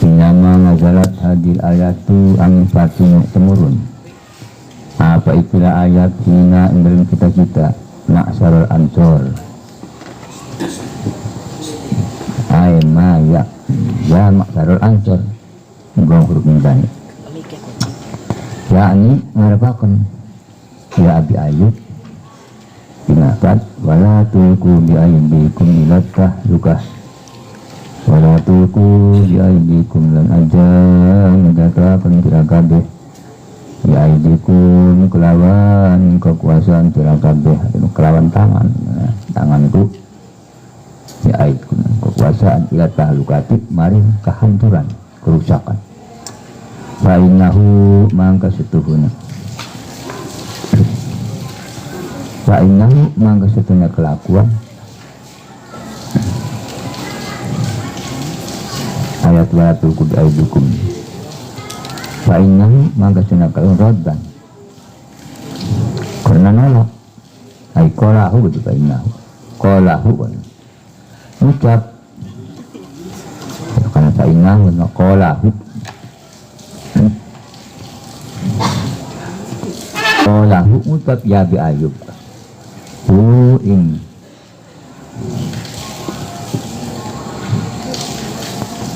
Nama nazalat hadil ayatu ang patungok temurun. Apa ikilah ayat hina dalam kita maksarul ansor. Ay maya ya maksarul ansor. Gong huruf mudani. Ya ini ngarapakan ya Abi Ayub binafat wala tulku bi aydikum ila tahluka wala tulku bi aydikum lan aja ngatakan kira kabeh bi aydikum kelawan kekuasaan kira kabeh kelawan tanganku bi aydikum kekuasaan ila tahlukati mari kehancuran kerusakan fa innahu mangka setuhuna fa innahu mangka setuhuna kelakuan ayat wa tulku aidukum fa innahu mangka setuhuna kelakuan karena nolak ay kolahu betul fa innahu kolahu ucap karena fa innahu kolahu lahu utab ya Abi Ayub ing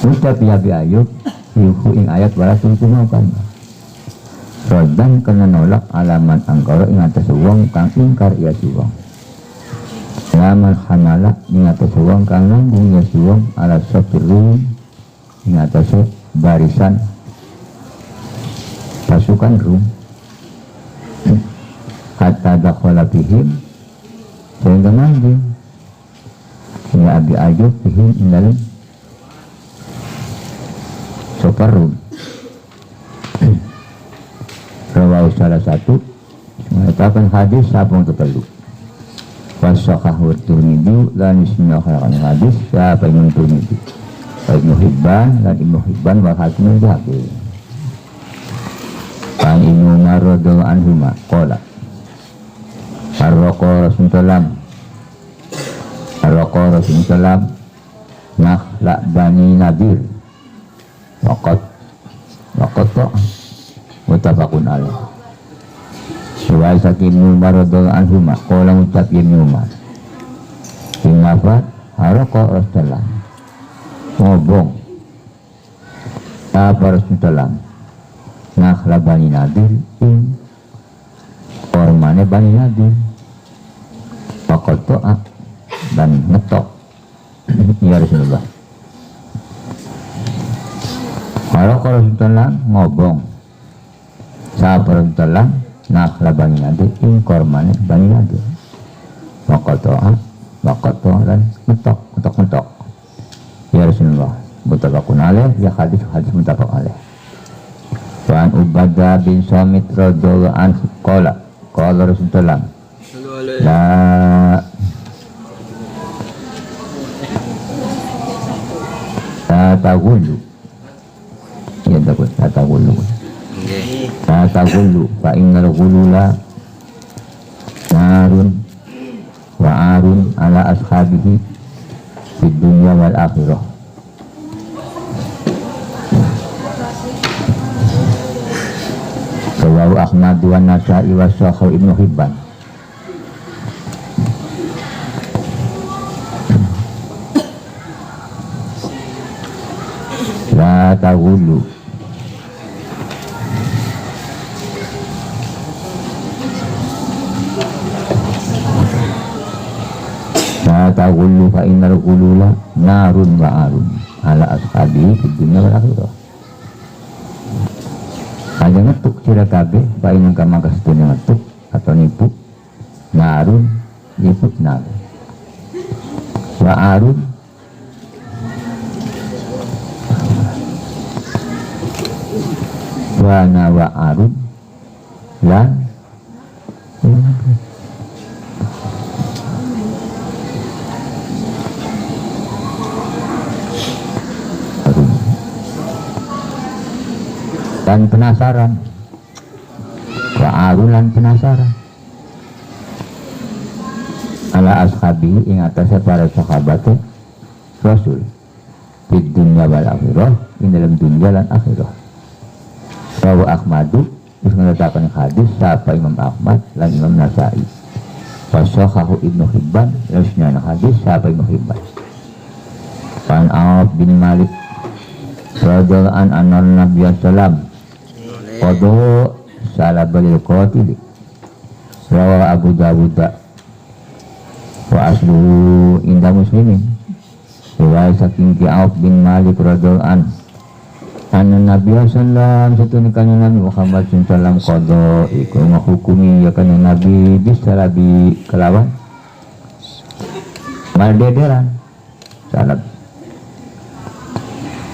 utab ya Abi Ayub ing ayat walatul kumakan rodan kena nolak alaman angkara ing atas uang kang ingkar ya suwang laman hamala ing atas uang kang nanggung ya suwang ala sopiru ing atas barisan pasukan Rum hatta dakhala bihim sehingga nanti ya Abi Ayub bihim dalam soparum rawahu salah satu mengatakan hadis sabung terlalu wasakahu Tirmidzi lan isnahkan hadis siapa yang Tirmidzi Ibnu Hibban dan Ibnu Hibban wa Hakim Zahabi Kan Ibnu Umar radhiyallahu anhu qala Ar-Raqa Rasulullah Nakhla Bani Nadir Waqat Mutafakun alaih Suwai sakin Umar radhiyallahu anhu qala ucap Ibnu Umar Innafat Ar-Raqa Rasulullah ngobong apa Rasulullah Nakhla Bani Nadir ing kormane Bani Nadir pakol to'ak dan ngetok ya Rasulullah kalau Rasulullah ngobong sahabat Rasulullah Nakhla Bani Nadir ing kormane Bani Nadir pakol to'ak dan ngetok ya Rasulullah mutafakun alaih ya hadis mutafak alaih Wan Ubadah bin Samit radhiyallahu anhu qala Rasulullah la tagullu ya takut tagullu fa innal ghulula narun wa arun ala ashabihi fid dunya wal akhirah Rawahu Ahmad wa Nasa'i wa Sahih Ibnu Hibban la taghullu fa innal ghulula narun wa arun ala ashabihi fid dunya wal akhirah hanya ngetuk sila kabeh painang kamangkas dunia ngetuk atau nipu narun nipu narun wa arun wa arun lan dan penasaran wa'arulan penasaran ala ashabi ing atasnya para sahabat Rasul fid dunya wal akhirah, ing dalam dunya lan akhirah. Rawa Ahmadu wis ngatakan hadis sapa Imam Ahmad lan Imam Nasai. Wasahahu Ibnu Hibban, rasnya hadis sapa Ibnu Hibban. Pan Auf bin Malik radhiyallahu anhu Nabi sallam qadu salabalil qatil. Rawa Abu Dawud wa asluhu inda Muslimin. Riwayat saking Auf bin Malik radhiyallahu anhu Nabi sallam setunikane Nabi Muhammad sallam qada iku menghukumi ya kana Nabi bisalabi kelawan maldederan salat.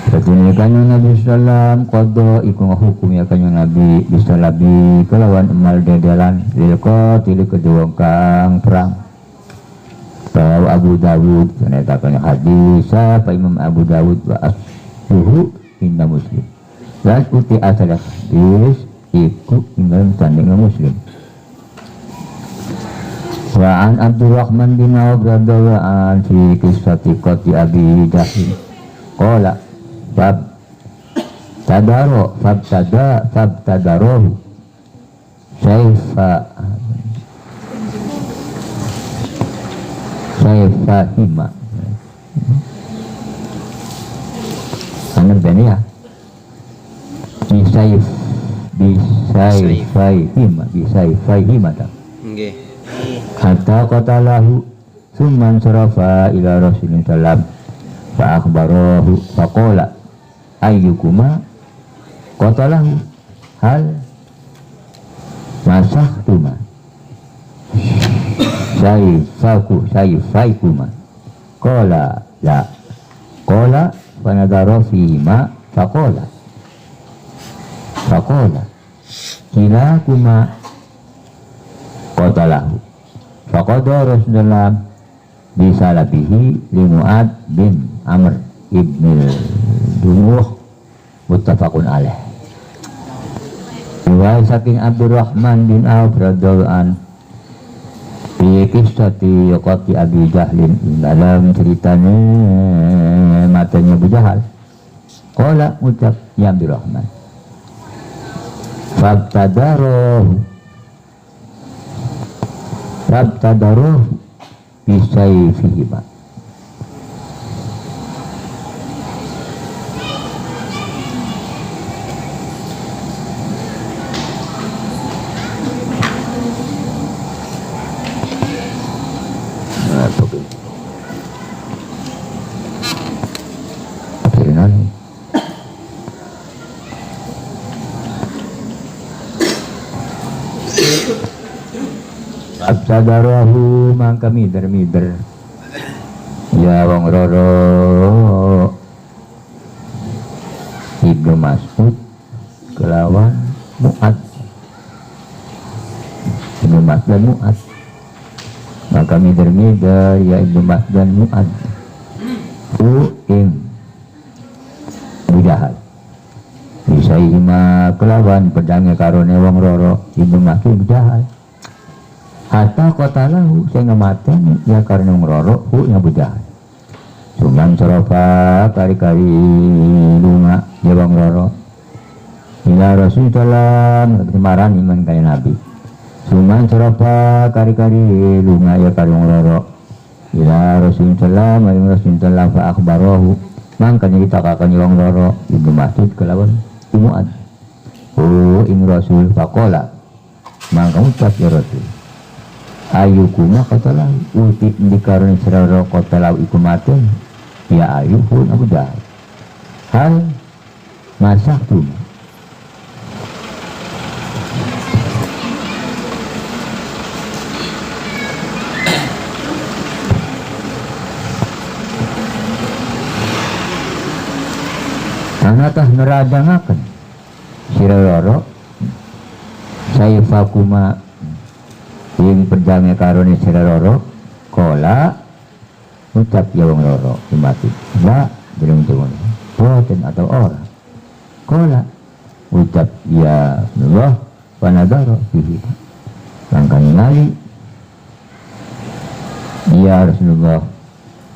Setunikane Nabi sallam qada iku menghukumi ya kana Nabi bisalabi kelawan maldederan lil qatil kedua kang perang. Bahwa Abu Dawud menetapkan hadis apa Imam Abu Dawud wa asluhu inna Muslim. Dan uti asal hadis ikut dalam tandingan Muslim. Wa an Abdurrahman bin Auf radhiyallahu anhu fi qissati qati Abi Jahl. Qala fabtadarohu Saifahima. Anak bani ya. Bisaifahima tak. Nggih. Hatta qatalahu summan sarafa ila Rasulullah sallam fa akhbarahu faqala ayyukuma qatalahu hal masahtuma Saifahima qala la qala fanadara fihima faqala kilakuma qatalahu faqada Rasulullah bisalabihi li Mu'ad bin Amr ibn Dumuh muttafaqun alaih. Riwayat saking Abdurrahman bin Auf radhiyallahu anhu fi qissati qati Abi Jahlin, dalam ceritanya matanya Abu Jahal. Qala ucap ya Abdurrahman fabtadaroh bisaifihima. Absadarahu mangka mider ya wong roro Ibnu Mas'ud kelawan Mu'ad. Ibnu Mas'ud dan Mu'ad maka mider ya Ibnu Mas'ud dan Mu'ad ing Bujahal bisa ima kelawan pedangnya karone wong roro Ibnu Mas'ud Bujahal. Hatta qatalahu sehingga maten ya karena ngroro hu nya Bujahal. Cuman sorofa kari-kari lunga ya bang roro ila Rasulullah kemaran iman kaya Nabi. Cuman sorofa kari-kari lunga ya kari ngroro ila Rasulullah maring Rasulullah fa akhbarahu mangka nyeritakan wong roro Ibnu Mas'ud kelawan Mu'ad. Oh ing Rasul faqala mangka ucap ya Rasul ayukuma qatalahu uti dikarun serara qatalahu iku matun ya ayuhun Abu Jahal hal masaktum anatah neradangaken sirara saifakuma yang pedangnya karone siraroro kola ucap ya wong loro mati la belum turun boten atau orang kola ucap ya Allah panadaro fihi langkah ngali ya Rasulullah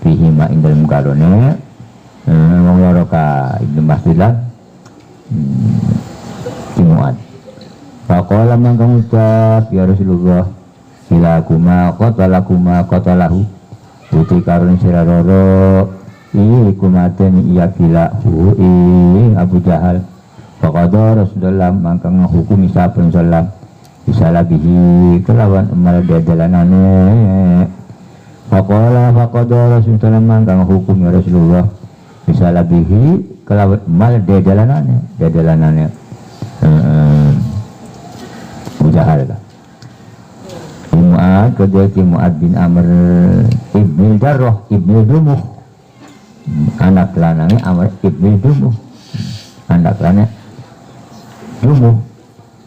fihi ma ing dalem karone wong masjidah Mu'ad. Faqala mangka ngucap ya Rasulullah silakuma qatalahu uti karun siraroro kumaten iya kila ing Abu Jahal. Faqadha Rasulullah mangka ngahukumi saben salam bisa labihi kelawan emal dalanane. Faqadha Rasulullah mangka ngahukumi Rasulullah bisa labihi kelawan emal dalanane Abu Jahal lah. Mu'ad kedua Mu'ad bin Amr ibn Jarrah ibn Dumuh, anak lanangnya Amr ibn Dumuh, anak lanangnya Dumuh.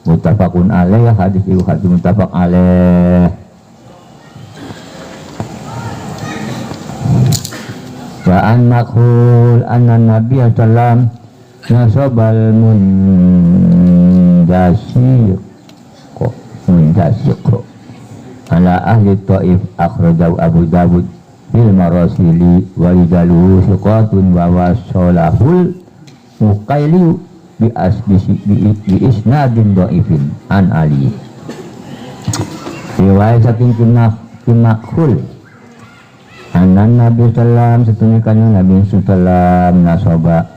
Muttafaqun alaih, hadis itu hadis muttafaq alaih. Wa an makhul anna Nabi sallam nasabal mundasyiq ala ahli Taif akhrajahu Abu Dawud fil marasili wa rijaluhu thiqatun wa wasalahul Muqaili bi isnadin dhaifin an Ali. Riwayat saking Makhul anan Nabi sallam setunya kanjeng Nabi sallam nasaba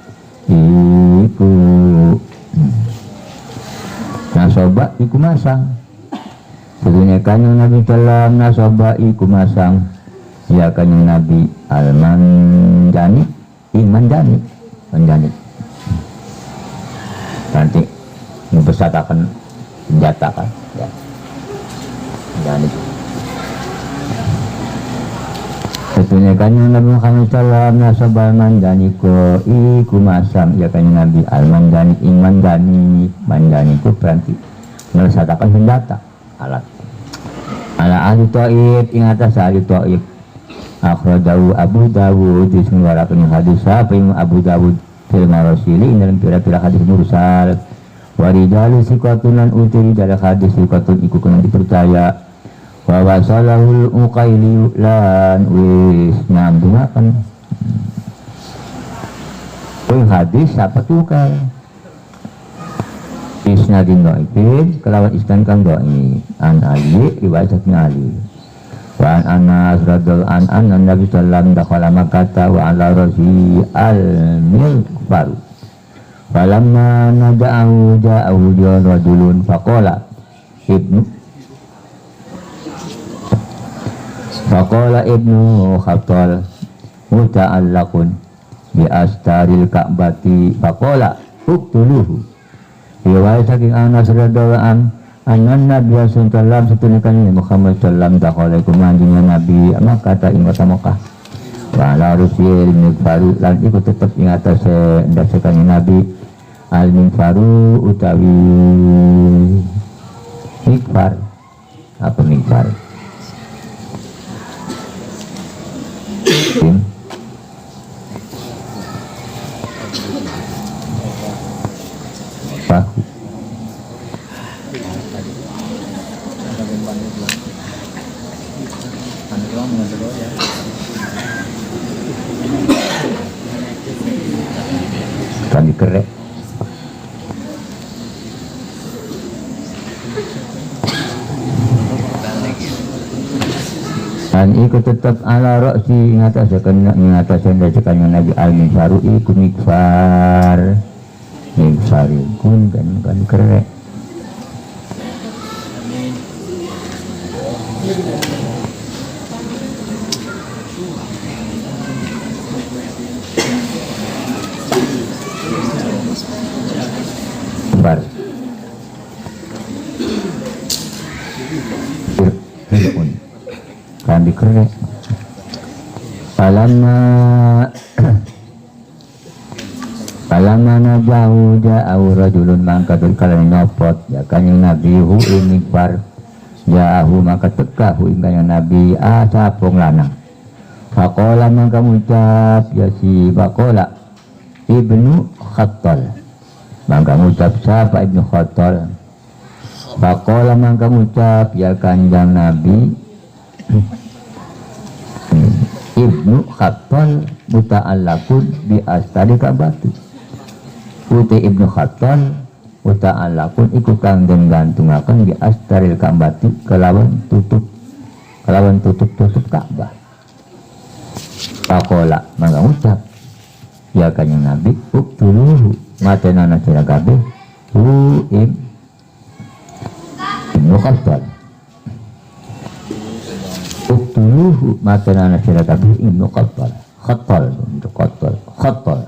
iku masang sedunia kanjeng Nabi sallam nasaba iku masang ya kanjeng Nabi al-manjani manjani nanti membesarkan senjata kan ya manjani sedunia kanjeng Nabi Muhammad sallam nasaba manjani ko iku masang ya kanjeng Nabi al-manjani manjani itu berarti membesarkan senjata alat ala ahli Taif ing atas ahli Taif. Akhrajahu Abu Dawud disengwarakan hadis apa yang Abu Dawud fil marasili dalam pira-pira hadis mursal wa rijalu siqatun lan utiri dari hadis siqatun iku kena dipercaya wa wasalahul Muqaili lan wis nyambungaken hadis apa tukar isnadin dhaifin kelawan isnad kang dhaif an Ali riwayatnya Ali wa an Anas radhiyallahu anhu Nabi sallallahu dakhala Makkah wa ala rasi al-milfaru falamma nada'ahu ja'ahu rajulun faqala ibnu Khattal muta'allaqun bi astaril Ka'bati faqala uqtuluhu. Riwayat saking Anas radhiyallahu anhu anan Nabi sallallahu setunakan Muhammad sallallahu dakhala iku manjingna Nabi Makkah ing kota Makkah wa ala rusil mikfaru lan iku tetep ing atase ndasekane Nabi al mikfaru utawi mikfar apa mikfar bahu kan dikerek dan ikut tetap ala roksi ingatasikan Nabi al-Mikfaru iku mikfar mikfarikun kan kerek bar kan dikerek Palamana ja'u rajulun mangka berkala nyopot ya kanjeng Nabi hu mikfar ja'ahu maka tekahu ing kanjeng Nabi sapong lanang faqala mangka ngucap ya si faqala ibnu Khattal mangka ngucap siapa ibnu Khattal faqala mangka ngucap ya kanjeng Nabi ibnu Khattal muta'allaqun bi astari Ka'bati Uti Ibnu Khattab uta'alakun iku kang den gantungaken di astaril kambati kelawan tutup Ka'bah. Pakola mangga ucap ya kanjeng Nabi uktuluhu matenana sira kabeh Ibnu Khattab uktuluhu matenana sira kabeh Ibnu Khattab untuk Khattab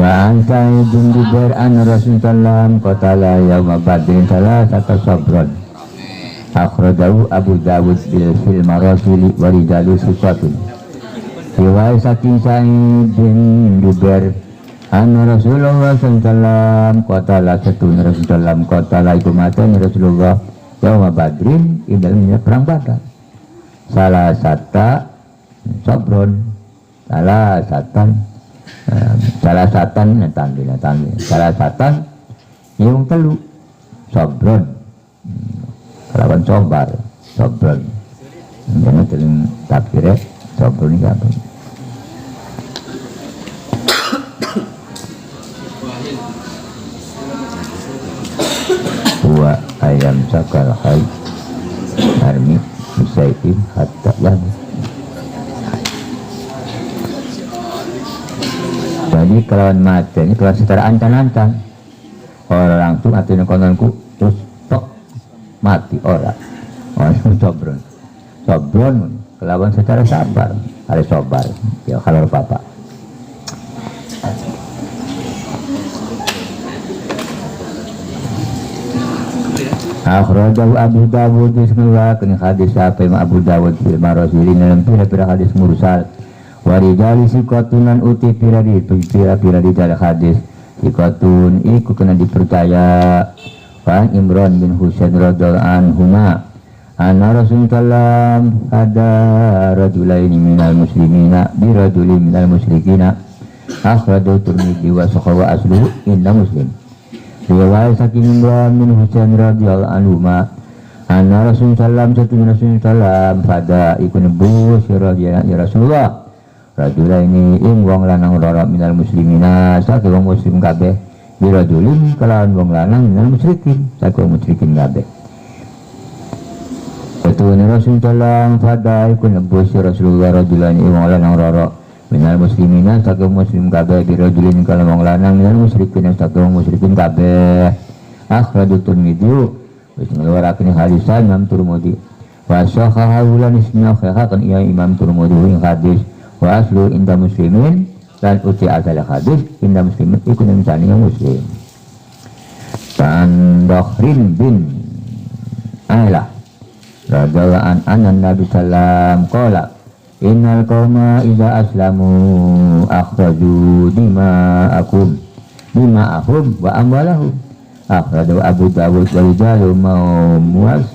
wa antai dunduber an Rasulullah qatala yauma badrin salah satu sabron akhrajahu Abu Dawud bil fil marasili wa rijalu sifatun riwayat saking Sa'id bin Jubair an Rasulullah sallallahu qatala satun Rasulullah qatala iku matan Rasulullah yauma badrin dalam perang Badar salah satan yung telu sobron kelawan sobron ini teling takdirnya sobron ini apa dua ayam sakal hai armi musaitim hatta lagi. Jadi kelawan mati ini kelawan secara ancan-ancan orang tuh artinya kononku terus tok mati orang sobron kelawan secara sabar ada sobar ya kalau bapak akhrajahu Abu Dawud disebutkan hadis apa yang Abu Dawud fil marasili dalam pira-pira hadis mursal warijali sikatunan uti pira-pira di dalam hadis sikatun iku kena dipercaya Pak Imran bin Husain radhiyallahu anhuma anna Rasulullah ada rajulaini minal muslimina bi rajulin minal musyrikina akhrajahu Tirmidzi wa sahawa asluhu inda Muslim riwayat saking Imran bin Husain radhiyallahu anhuma anna Rasulullah Rasulullah pada iku nebus ya Rasulullah rajula ini ing wong lanang rara minal muslimina saking wong muslim kabeh birajulin kelawan wong lanang minal musyrikin saking wong musyrikin kabeh Ketuane Rasulullah pada iku nebus Rasulullah rajula ini wong lanang rara minal muslimina saking muslim kabeh birajulin kelawan wong lanang minal musyrikin saking wong musyrikin kabeh akhrajut Tirmidzi wis ngeluaraken hadis Imam Tirmidzi wa sahahahu lan isna kan iya Imam Tirmidzi ing hadis wa aslu inda muslimin dan uti asal hadis inda muslimin ikut misalnya muslim dan Dokhrin bin Ailah radhiyallahu anhu Nabi sallam qala innal qauma idza aslamu akhraju dima'ahum wa amwalahum akhraju Abu Dawud wa rijalu muwas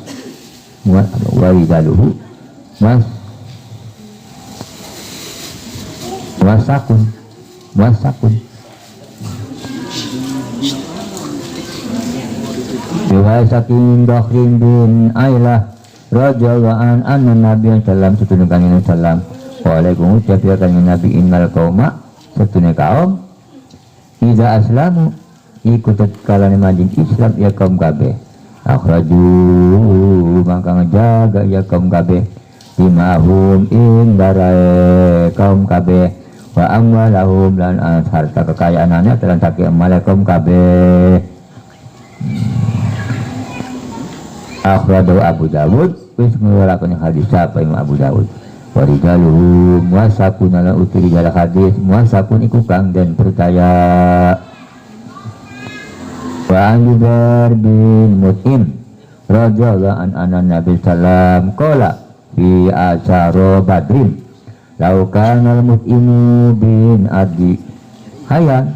wa rijaluhu muasakun riwayat saking Dokhrin bin Ailah radhiyallahu anhu Nabi sallam setune kanjeng sallam waalaikum ucap ya kanjeng Nabi innal qauma setune kaum iza aslamu ikut kalane majing Islam ya kaum kabeh akhraju mangka ngejaga ya kaum kabeh dimahum ing darai kaum kabeh wa amwalahum lan harta kekayaannya telah saking malakum kabeh akhrajahu Abu Dawud wis ngeluaraken hadis apa Imam Abu Dawud wa rijaluhu muasakun ala utri dalam hadis muasakun iku kang den percaya wa Jubair bin Mut'im radhiyallahu anhu Nabi sallam qala fi asyara badrin laukan al-mut'imu bin Adi Hayan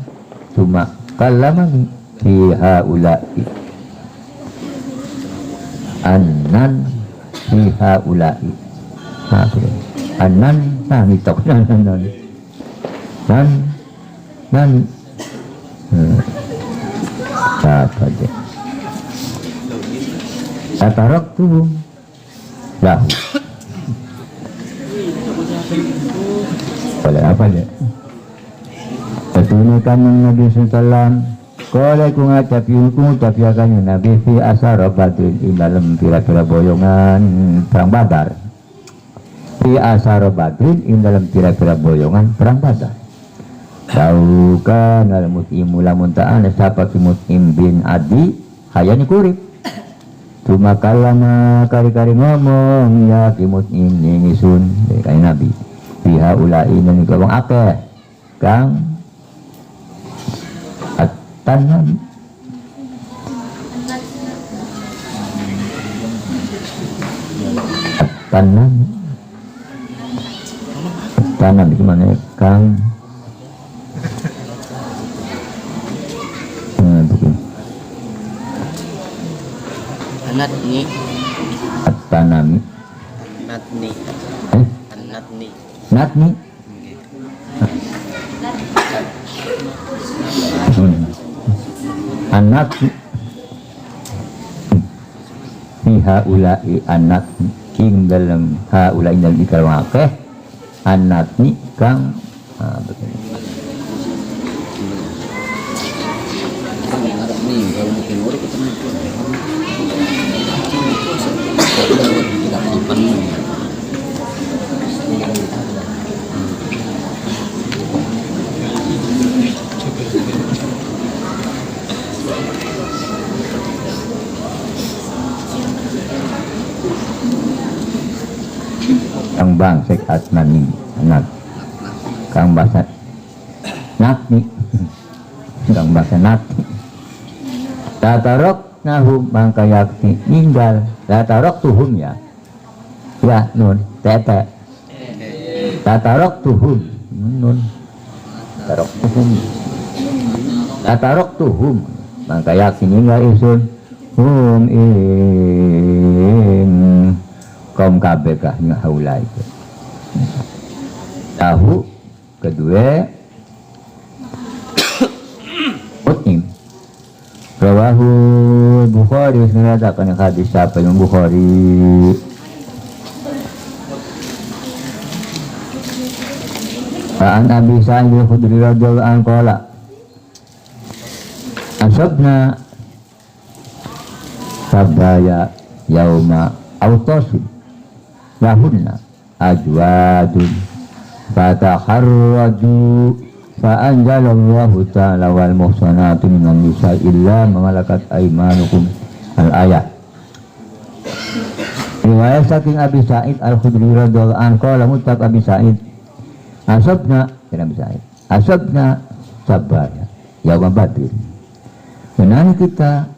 cuma kalamani fi haula'i annan fi haula'i annan sami tok nan apa deh atarak tuh lahu. Wala apa dia? Ketunikan ng Nabi Sallam. Kala kung tapiakan yung Nabi fi asara badrin dalam pira-pira boyongan perang Badar. Fi asara badrin dalam pira-pira boyongan perang Badar. Tahu kan al-mut'im lamun ta'ala sapa Mut'im bin Adi hayani kurip. Cuma kalama kari-kari ngomong ya Mut'im ningisun dari kain Nabi. Fiha ulai dan ikawang akeh kang tanam itu mana kang Natni tanami Natni natni anak fi haula'i anak king dalam haula'i dalam ikal wakeh anak ni kang kang bangsek asnani anak kang bahasa nakni kang bahasa nakni tatarok nahum mangka yakti ninggal tatarok tuhum ya nun tete tatarok tuhum nun tatarok tuhum mangka yakti ninggal isun hum in kaum kabekah haula itu tahu kedua Mut'im rawahu Bukhari mengatakan hadis siapa yang Bukhari An Abi Sa'id al-Khudri radhiyallahu anhu qala asabna sabaya yauma autosin lahunna ajwadun fataharraju fa'anjalallahu ta'ala wal muhsanatu minan nisa illa malakat aymanukum al-ayat. Riwayat saking Abi Sa'id al-Khudri radhiyallahu anhu qala muttaq Abi Sa'id asabna sabaya yaum badr benar kita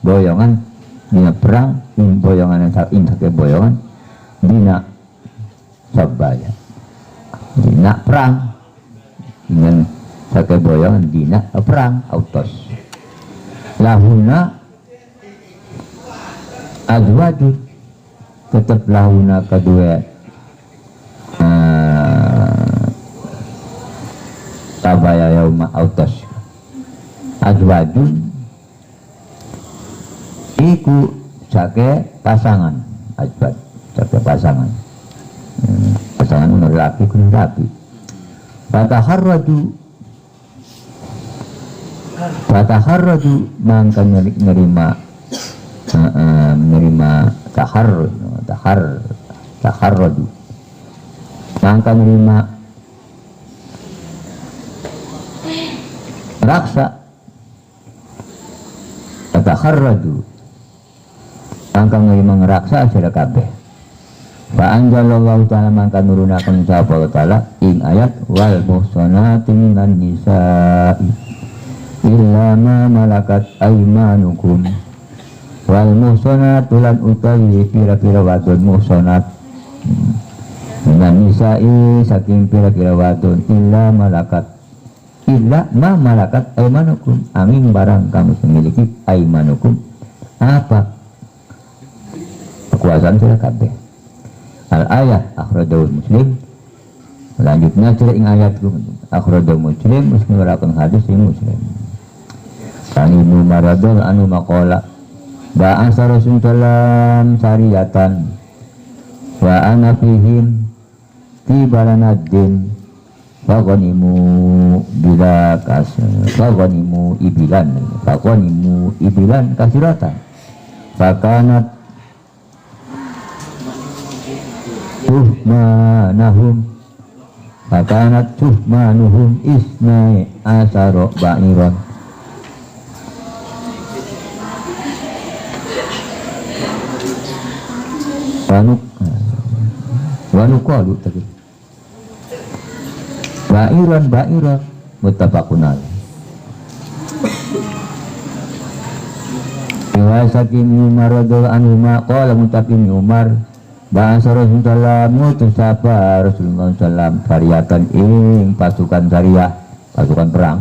boyongan dina perang boyongan yang intak boyongan dina sabaya dina perang dengan sakai boyongan dina perang autos lahuna azwajud tetap lahuna kedua sabaya yauma autos azwajud iku sake pasangan ajbat sake pasangan pasangan menurut laki kuning laki fataharraju mangka menerima taharraju mangka menerima raksa taharraju mangka ngeraksa acara kabeh. Fa anjalallahu ta'ala mangka nurunaken sapa ta'ala ing ayat wal muhsanati minan nisa'i illa ma malakat aymanukum wal muhsanatu lan utawi pira-pira wadon muhsanat minan nisa'i saking pira-pira wadon illa ma malakat aymanukum angin barang kamu memiliki aymanukum apa kekuasaan sudah kabeh. Al-ayat akhrajahu Muslim. Selanjutnya cerita ing ayat akhrajahu Muslim merakan hadis ing Muslim. Kang Ibnu Maradul anu maqala Ba'asa Rasulullah sariyatan wa ana fihim tibalanadin faqanimu bila faqanimu ibilan kasiratan fakanat tuhmanuhum isnai asaro ba'iron wanukalu tadi ba'iron muttafaqun alaih. Riwayat Ibnu Umar radhiyallahu anhu qala mutaqim Umar bahasa Rasulullah mutus sapa Rasulullah sallam sariyatan ing pasukan syariah pasukan perang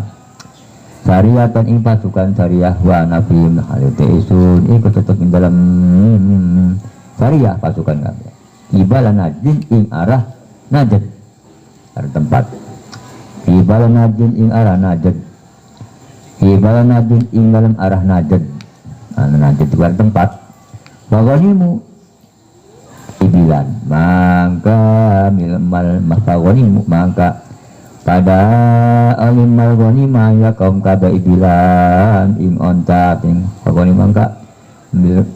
syariatan ing pasukan syariah wa nafim halite isun iku tetep ing dalam syariah pasukan kabeh ibala najin ing arah najd arah tempat ibala najin ing arah najd ibala najin ing dalam arah najd najd itu arah tempat bagonimu ibilan maka maka pada alim malgonima ya kaum kada ibilan ing onta ing malgonima maka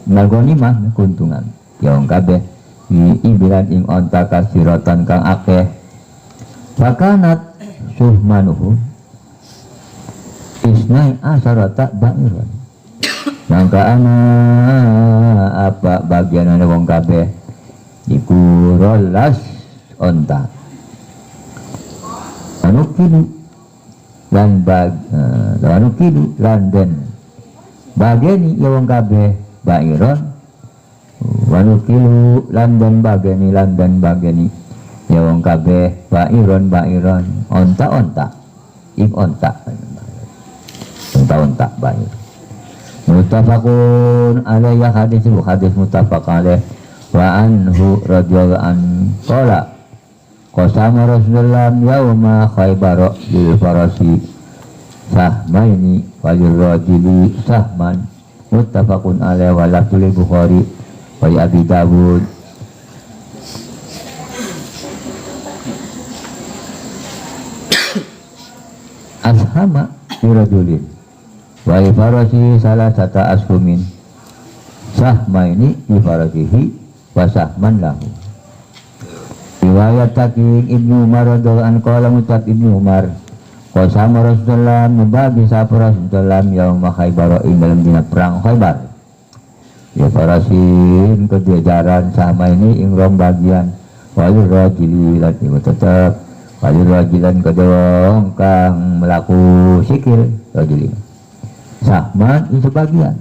malgonima keuntungan ya kaum kabeh ibilan ing onta kasiratan kang akeh fakanat suhmanuhu isnai asarata ba'iran maka ana apa bagian ana wong kabeh iku rolas onta anukidu lan den bageni ya wong kabeh ba'iron wanukilu lan den bageni ya wong kabeh ba'iron onta ing onta ba'ir muttafaqun alaihi hadis muttafaq alaih wa anhu radhiyallahu an qala qasama Rasulullah yauma Khaybar lil farasi sahmaini walil rajuli sahman muttafaqun alaihi wa lafzul Bukhari wa Abi Dawud. Ashama birajulin wa farasi salasata ashumin sahmaini bi farasihi wasahman lahu. Riwayat Taqiq Ibnu Umar radhiyallahu anhu qala mutab Ibnu Umar qasama Rasulullah membagi sapa Rasulullah yaum Khaybar ing dalam dina perang Khaybar ya farasin kejajaran sama ini ing rom bagian walil rajili lan iku tetep walil rajilan kedong kang melaku sikil rajili sahman ing sebagian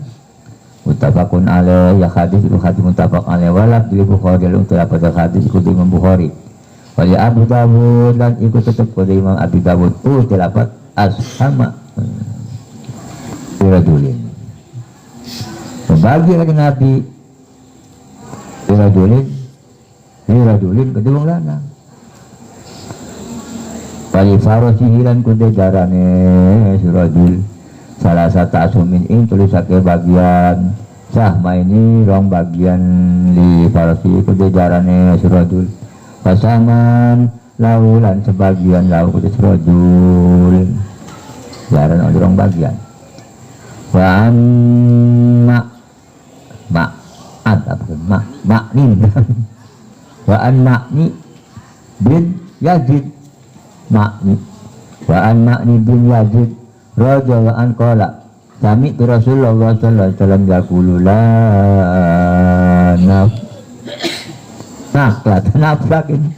muttafaqun alaih ya hadis itu hadis muttafaq alaih walaf di Bukhari lalu telah pada hadis ikut Imam Bukhari wali Abu Dawud dan ikut tetap pada Imam Abi Dawud telah pada ashama irajulin membagi lagi Nabi irajulin kedua orang lanang wali farosihilan kude jarane surajul salah satu asumin ing tulisake bagian sahma ini rong bagian li farasi kudu jarane surajul pasaman laulan sebagian lau kudu surajul jaran ada rong bagian wa makni wa an makni bin Yazid makni wa an makni bin Yazid radhiyallahu anhu qala sami Rasulullah sallallahu alaihi wasallam yaqulu la naflak ini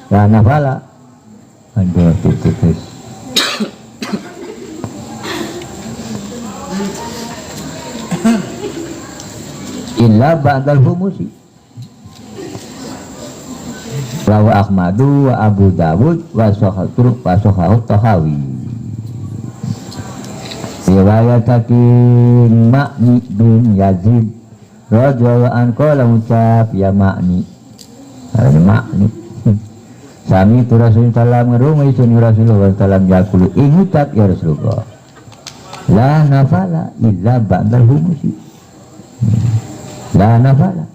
la nafala aduh titis illa ba'dal humusi rawa Ahmadu wa Abu Dawud wa Sohahu Tahawi. Riwayat Hakim Makni bin Yazid radhiyallahu anhu qala ucap ya Makni sami tu Rasulullah sallallahu ngerungu isun Rasulullah sallallahu yaqulu ingucap ya Rasulullah La nafala illa ba'dal humusi. La nafala.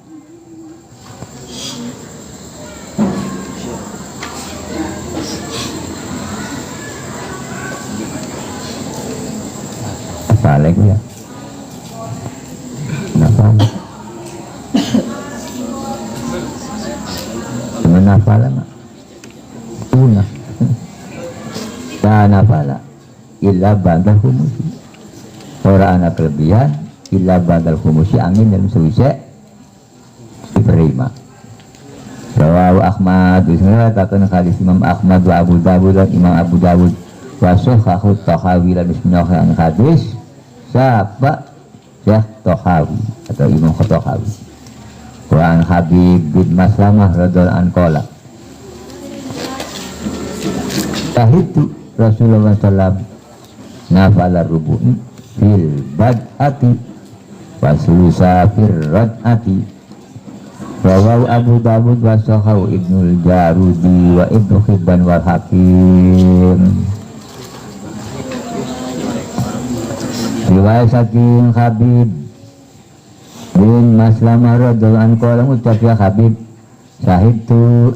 Paling ya. Nafala. Cuma nafala mak. Una. La nafala illa ba'dal humusi. Orang anak kelebihan illa ba'dal humusi angin dalam sewisek diterima. Rawahu Ahmad disengatakan hadis Imam Ahmad wa Abu Dawud dan Imam Abu Dawud wa Sahhahu Tahawi dan bismillahirrahmanirrahim hadis siapa Syekh Tahawi atau Imam Tahawi wa an Habib bin Maslamah radhiyallahu anhu qala Tahitu Rasulullah sallallahu nafala rubu'i fil bad'ati wasusa firrad'ati rawahu Abu Dawud wa Sahahu Ibnul Jarudi wa Ibnu Hibban wal Hakim. Riwayat saking Habib bin Maslamah radhiyallahu anhu qala ucap ya Habib sahibtu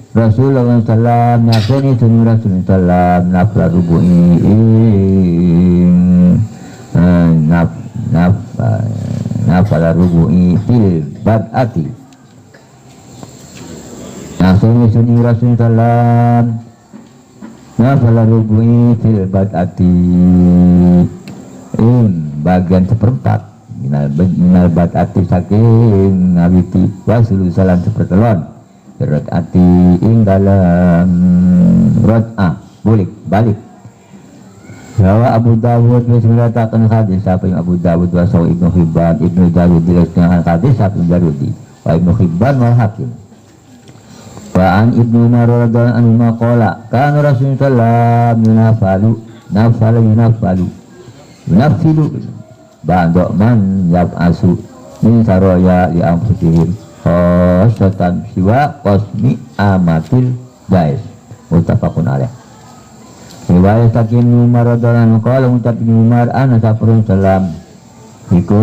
Rasulullah sallallahu alaihi wasallam Rasulullah sallallahu nafla rubu'i nafala rubu'i fil bad'ati suni Rasulullah sallallahu nafala rubu'i fil bad'ati bagian seperempat minal bad'ati saking ngawiti wasulu salam sepertelon Rak'ati ing dalam rak'ah balik bahwa Abu Dawud menceritakan hadis apa yang Abu Dawud wa Saw Ibnu Hibban Ibnu Jarud diriwayatkan hadis Ibnu Jarudi wa Ibnu Hibban wal Hakim wa an Ibnu Umar radhiyallahu anhu maqala kana Rasulullah nafalu ba'da man yab'asu min saraya li anfusihim khosatan siwa qasmi amatil jais muttafaqun alaih. Riwayat saking Umar radhiyallahu anhu qala ucap Umar ana saprun salam iku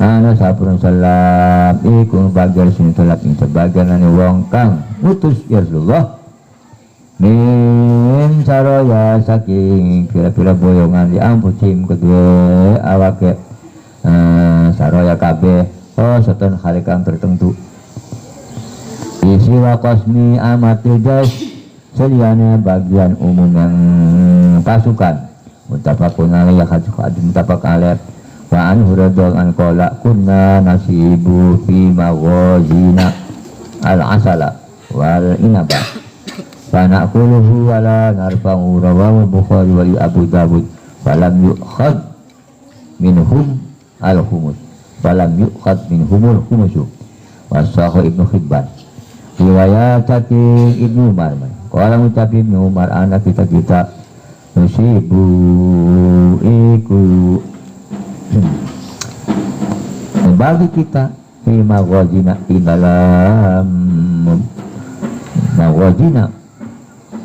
ana saprun salam iku bagian sing salat ing sebagian wong kang utus ya Rasulullah min saraya saking pira-pira boyongan di ampucim kedua awake saraya kabeh seton harikan tertentu isi wa qasmi amatil jais seliane bagian umum yang pasukan muttafaqun alaih hadis muttafaq alaih wa anhu radhiyallahu anhu qala kunna nasibu fi maghazina al-asala wal inaba fa na'kuluhu wa la narfa'u rawahu Bukhari wa Abu Dawud falam yu'khad minhum al-humus falam yu'khad minhumul humusu wa Sahih Ibnu Hibban. Riwayat saking Ibnu Umar kalau ucap Ibnu Umar anak kita nusibu iku bagi kita fi maghazina ing dalam maghazina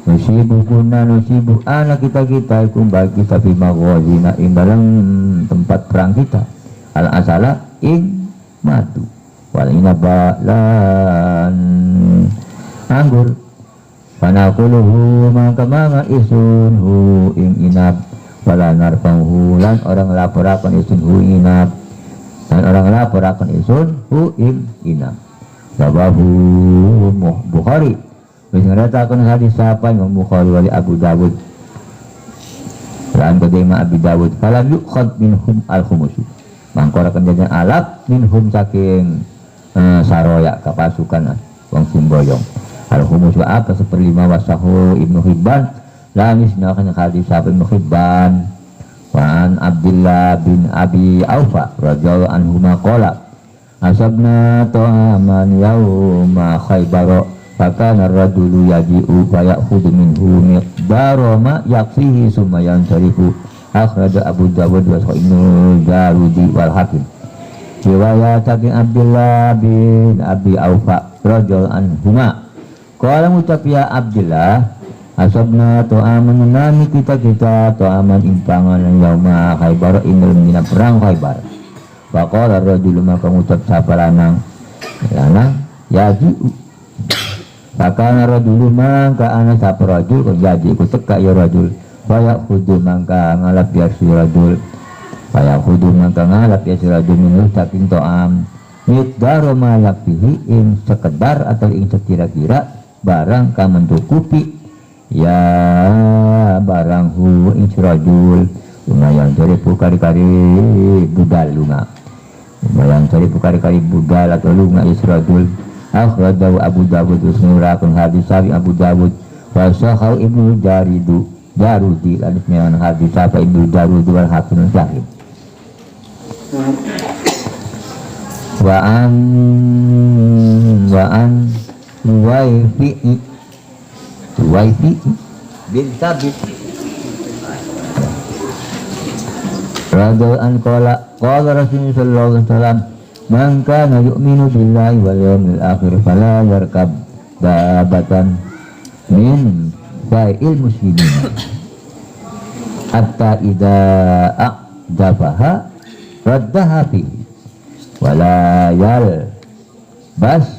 nusibu kunna nusibu anak kita iku bagi kita fi maghazina ing dalam tempat perang kita al-asala ing madu wal inaba lan anggur panakuluhu maka isun hu ing inab wala narfahu lan orang laporakan isun hu inab dan orang laporakan isun hu ing inab rawahu Bukhari menceritakan hadis siapa yang Bukhari wali Abu Dawud dan kedema Abu Dawud falam yukhad minhum al-khumusu mangkorakan jajan alat minhum saking saroya kapasukan wong simboyong al-humus wa apa seperlima wasahu Ibnu Hibban lamis nakan hadis Ibnu Hibban wa an Abdullah bin Abi Aufa radhiyallahu anhu maqala asabna ta'aman yauma Khaybar fakana ar-rajulu yaji'u fa ya'khudhu minhu miqdara ma yakfihi summa yansarifu akhraj Abu Dawud wa Ibnu Jarudi wal Hakim. Riwayat saking Abdullah bin Abi Aufa radhiyallahu anhuma qala ucap ya Abdullah asabna to'aman nami kita to'aman impangan ng yauma Khaybar inal mina perang Khaybar. Faqala rajul maka ngucap sapa lanang yaji'u fakana rajul maka ana sapa rajul kok yaji ku teka ya rajul faya khudu maka ngalap ya si rajul minus saking to'am miqdaru ma yakfihi ing sekedar atau ing sekira-kira barang ka mencukupi ya barang hu ing rajul lumayan cari kari-kari budal lunga lumayan cari kari-kari budal atau lunga isradul akhrajahu Abu Dawud usnurakan hadis sabi Abu Dawud wa sahau ibnu Jarudi hadisnya hadis apa ibnu Jarudi wal hakim sahih wa an Waifi bin Sabit radhiyallahu anhu qala Rasulullah sallallahu alaihi wasallam man kana yu'minu billahi wal yawmil akhir fala yarkab dabatan min fa'il muslimin hatta idza a'dabaha raddaha fi wala yalbas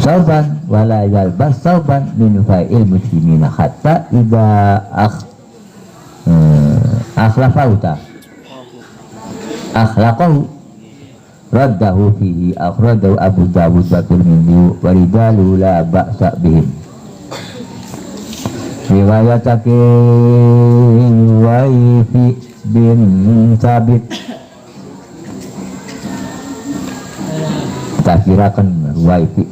sauban wala yalbas sauban min fa'il muslimina hatta idza akhlaqahu raddahu fihi akhrajahu Abu Dawud wa Tirmidzi wa rijalu la ba'sa bihim. Riwayat Waifi bin Sabit tak kirakan Waifi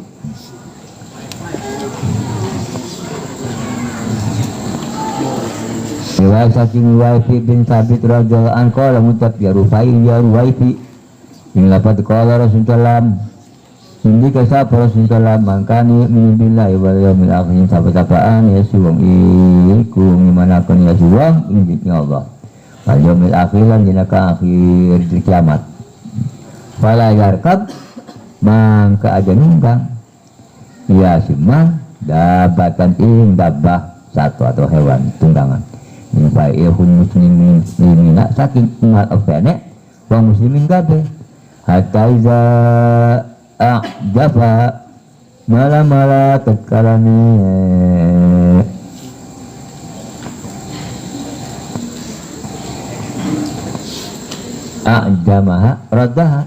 riwayat saking Waifi bin Sabit radhiyallahu anhu qala ngucap ya Rufai ya Waifi ing lapat qala Rasulullah Hindi kasapa Rasulullah mangkani min billahi wal yawmil akhir sapa-sapaan ya suwang iku ngimanakeun ya suwang ing Allah wal yawmil akhir lan dina ka akhir di kiamat fala yarkab mangka aja nunggang ya simang dabatan ing dabah satu atau hewan tunggangan ini fa'ihun muslimin saking umat ofene wong muslimin kabeh hatta iza a'jafa mala tatkalani a'jamaha raddaha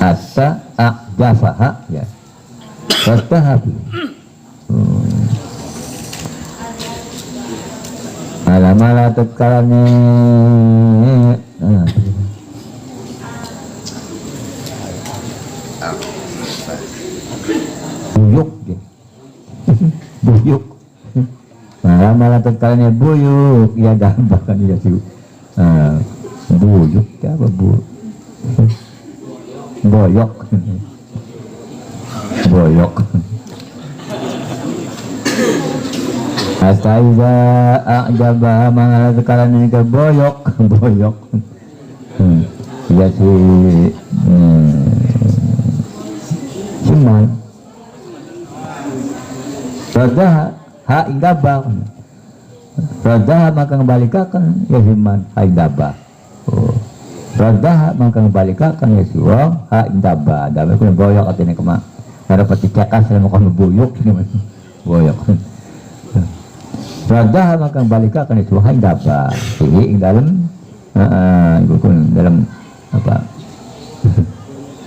hatta a'jafaha ya raddaha mala tatkalani buyuk buyuk mala tatkalani buyuk ya gampang ya sih buyuk apa boyok Astaiza a'jabah mangala sekarang ini ke boyok ya si siman radah ha indabah radah maka ngebalikakan ya siman ha indabah radah maka ngebalikakan ya siwang ha indabah damai kuna boyok artinya kemah karena pati cakas selama kau boyok boyok radah maka balika akan itu hai dapat ini dalam dalam apa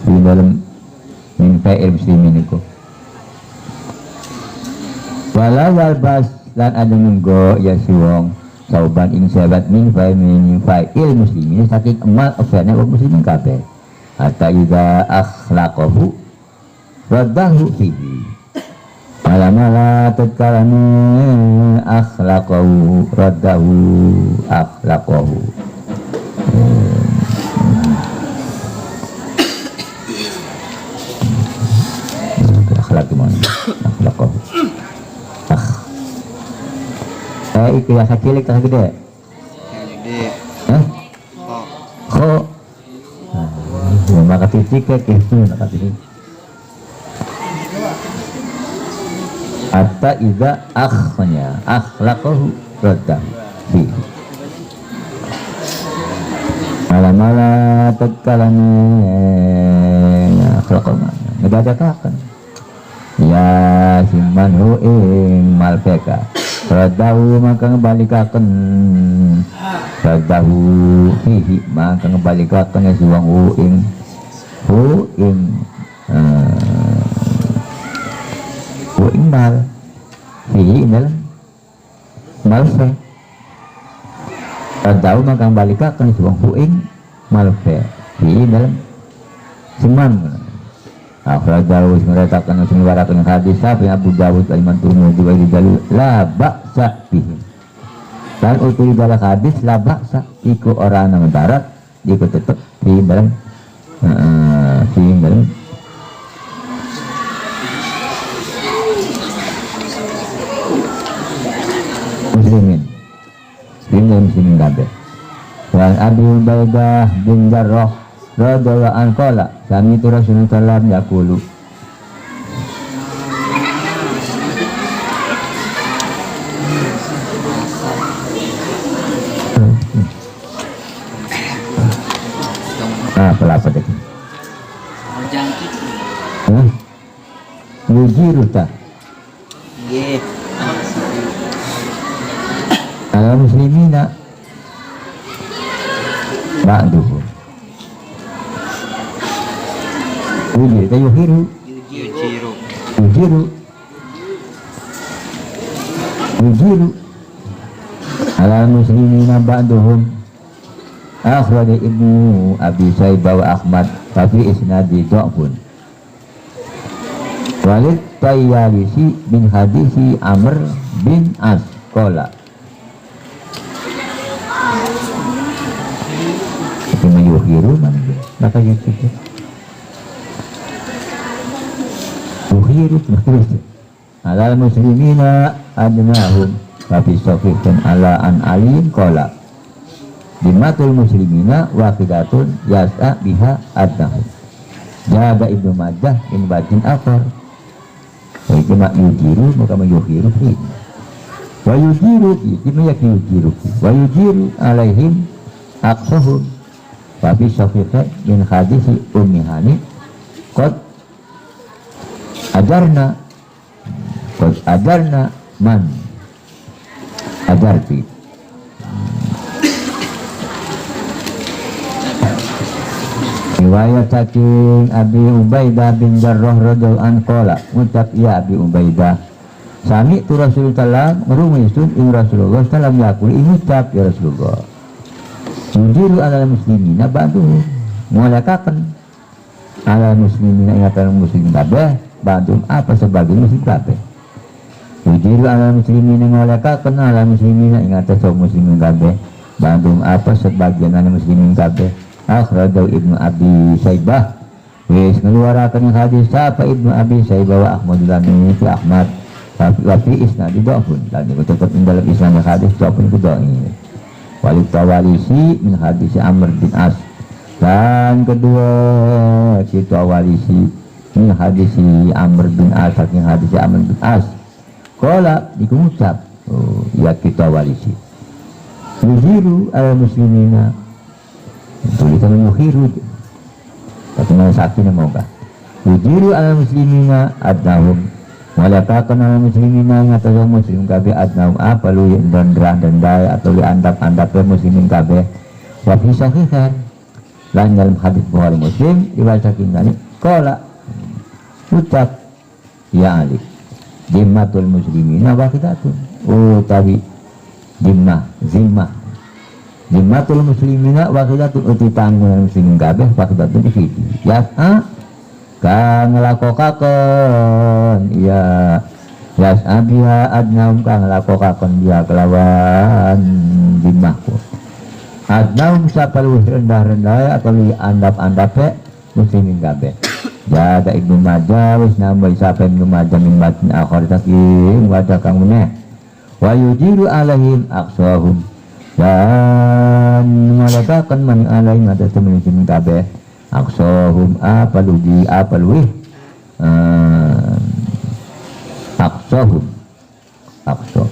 di dalam mimpi muslimin itu walawal bas lan ada nunggo ya siwong sauban ing sahabat min fa'il muslimin saking emal ofene wong muslimin kabeh hatta idza akhlaqahu raddahu fihi mala tatkalani akhlaqahu raddahu akhlaqahu akhlaq gimana akhlaqahu itu ya sakilik tak gede kho maka ketika kesun katanya hatta idza akhlaqahu radda fi mala tatkalane akhlaqana ngadakakan ya simman hu ing malpeka radahu maka ngebalikaken radahu hihi maka ngebalikaken si wong hu ing mal hihi dalam malpe radahu maka ngebalikaken si wong hu ing malpe hihi dalam simman akhrajahu semratakan semwarakan hadis sapi Abu Dawud aliman tumu juga di dalil la ba'sa bihi dan utuli dalam hadis la ba'sa iku orang yang darat iku tetap di dalam muslimin kabeh wa Abi Ubaidah bin Jarrah radhiyallahu anhu qala sami tu Rasulullah sallallahu yaqulu pelapa dek jangkit yujiruta nggih ala muslimina ba'duhu Ujir, kayu hiru, ujiru, ala muslimina ba'duhum, akhraj Ibnu Abi Syaibah wa Ahmad, tapi isnadi dha'fun. Walid Tayyalisi bin hadisi Amr bin As qala. Itu mayuhiru mana dia? Maka itu. Tuhiru alal muslimina adnahum tapi sofiqun ala an alim kola dimatul muslimina waqidatun yas'a biha adnahum jaga Ibnu Majah in batin akhar wa ijma yujiru maka yuhiru fi wa yujiru ijma yujiru wa yujiru alaihim aqsahum tapi sofiqun min hadisi Ummi Hani qad ajarna man ajarti riwayat saking Abi Ubaidah bin Jarrah radhiyallahu anhu qala ngucap ya Abi Ubaidah sami tu Rasulullah ngerumisun ing Rasulullah sallam yaqul ngucap ya Rasulullah yujiru ala muslimina bantu mulakaken ala muslimina ingatan muslim kabeh bantu apa sebagai muslim kabeh ujiru ala muslimin ngolakaken ala muslimin ingatan kaum muslimin kabeh bantu apa sebagian ala muslimin kabeh akhrajahu Ibnu Abi Syaibah wis ngeluaraken hadis apa Ibnu Abi Syaibah wa Ahmad lan fi Ahmad tapi isnad dhafun dan tetap dalam isnad hadis dhafun kudai walid Tawalisi min hadis Amr bin As dan kedua si Tawalisi ini hadisi Amr bin As saking hadisi Amr bin As qala dikucap ya kita walisi yuhiru ala muslimina tulisan yuhiru tapi mana sakitnya mau kah yuhiru ala muslimina adnahum walakakan ala muslimina ngatas muslim kabeh adnahum apa lu yang dan daya atau li andap muslimin kabeh wa fi sahihan lan dalam hadis Bukhari Muslim riwayat saking ini qala ucap ya Ali jimmatul muslimina waqidatun utawi jimmatul muslimina waqidatun uti tanggung muslimin kabeh waqidatun iki ya kang nglakokaken ya biha adnaum kang nglakokaken dia kelawan jimmahku adnaum sapal rendah-rendah atau li andap-andape muslimin kabeh jaga Ibnu Majah wis nambah sampai Ibnu Majah min batin akhir takim wajah kang meneh wa yujiru alaihim aqsahum dan malakakan man alaihim ada temen kabeh Aksohum apalugi apalui aksohum akso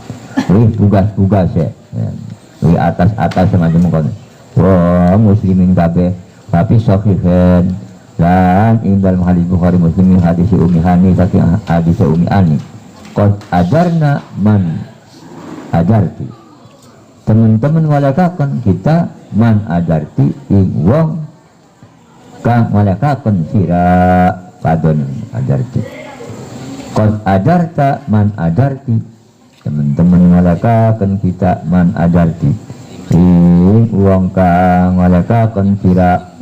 wih tugas-tugas ya wih atas semacam kon wah muslimin kabeh tapi sahihan dan indal hadis Bukhari Muslimin hadis Ummi Hani saking hadis Ummi Hani qad ajarna man ajarti teman-teman walakakan kita man ajarti ing wong kang walakakan sira padon ajarti qad ajarta man ajarti teman-teman walakakan kita man ajarti ing wong kang walakakan sira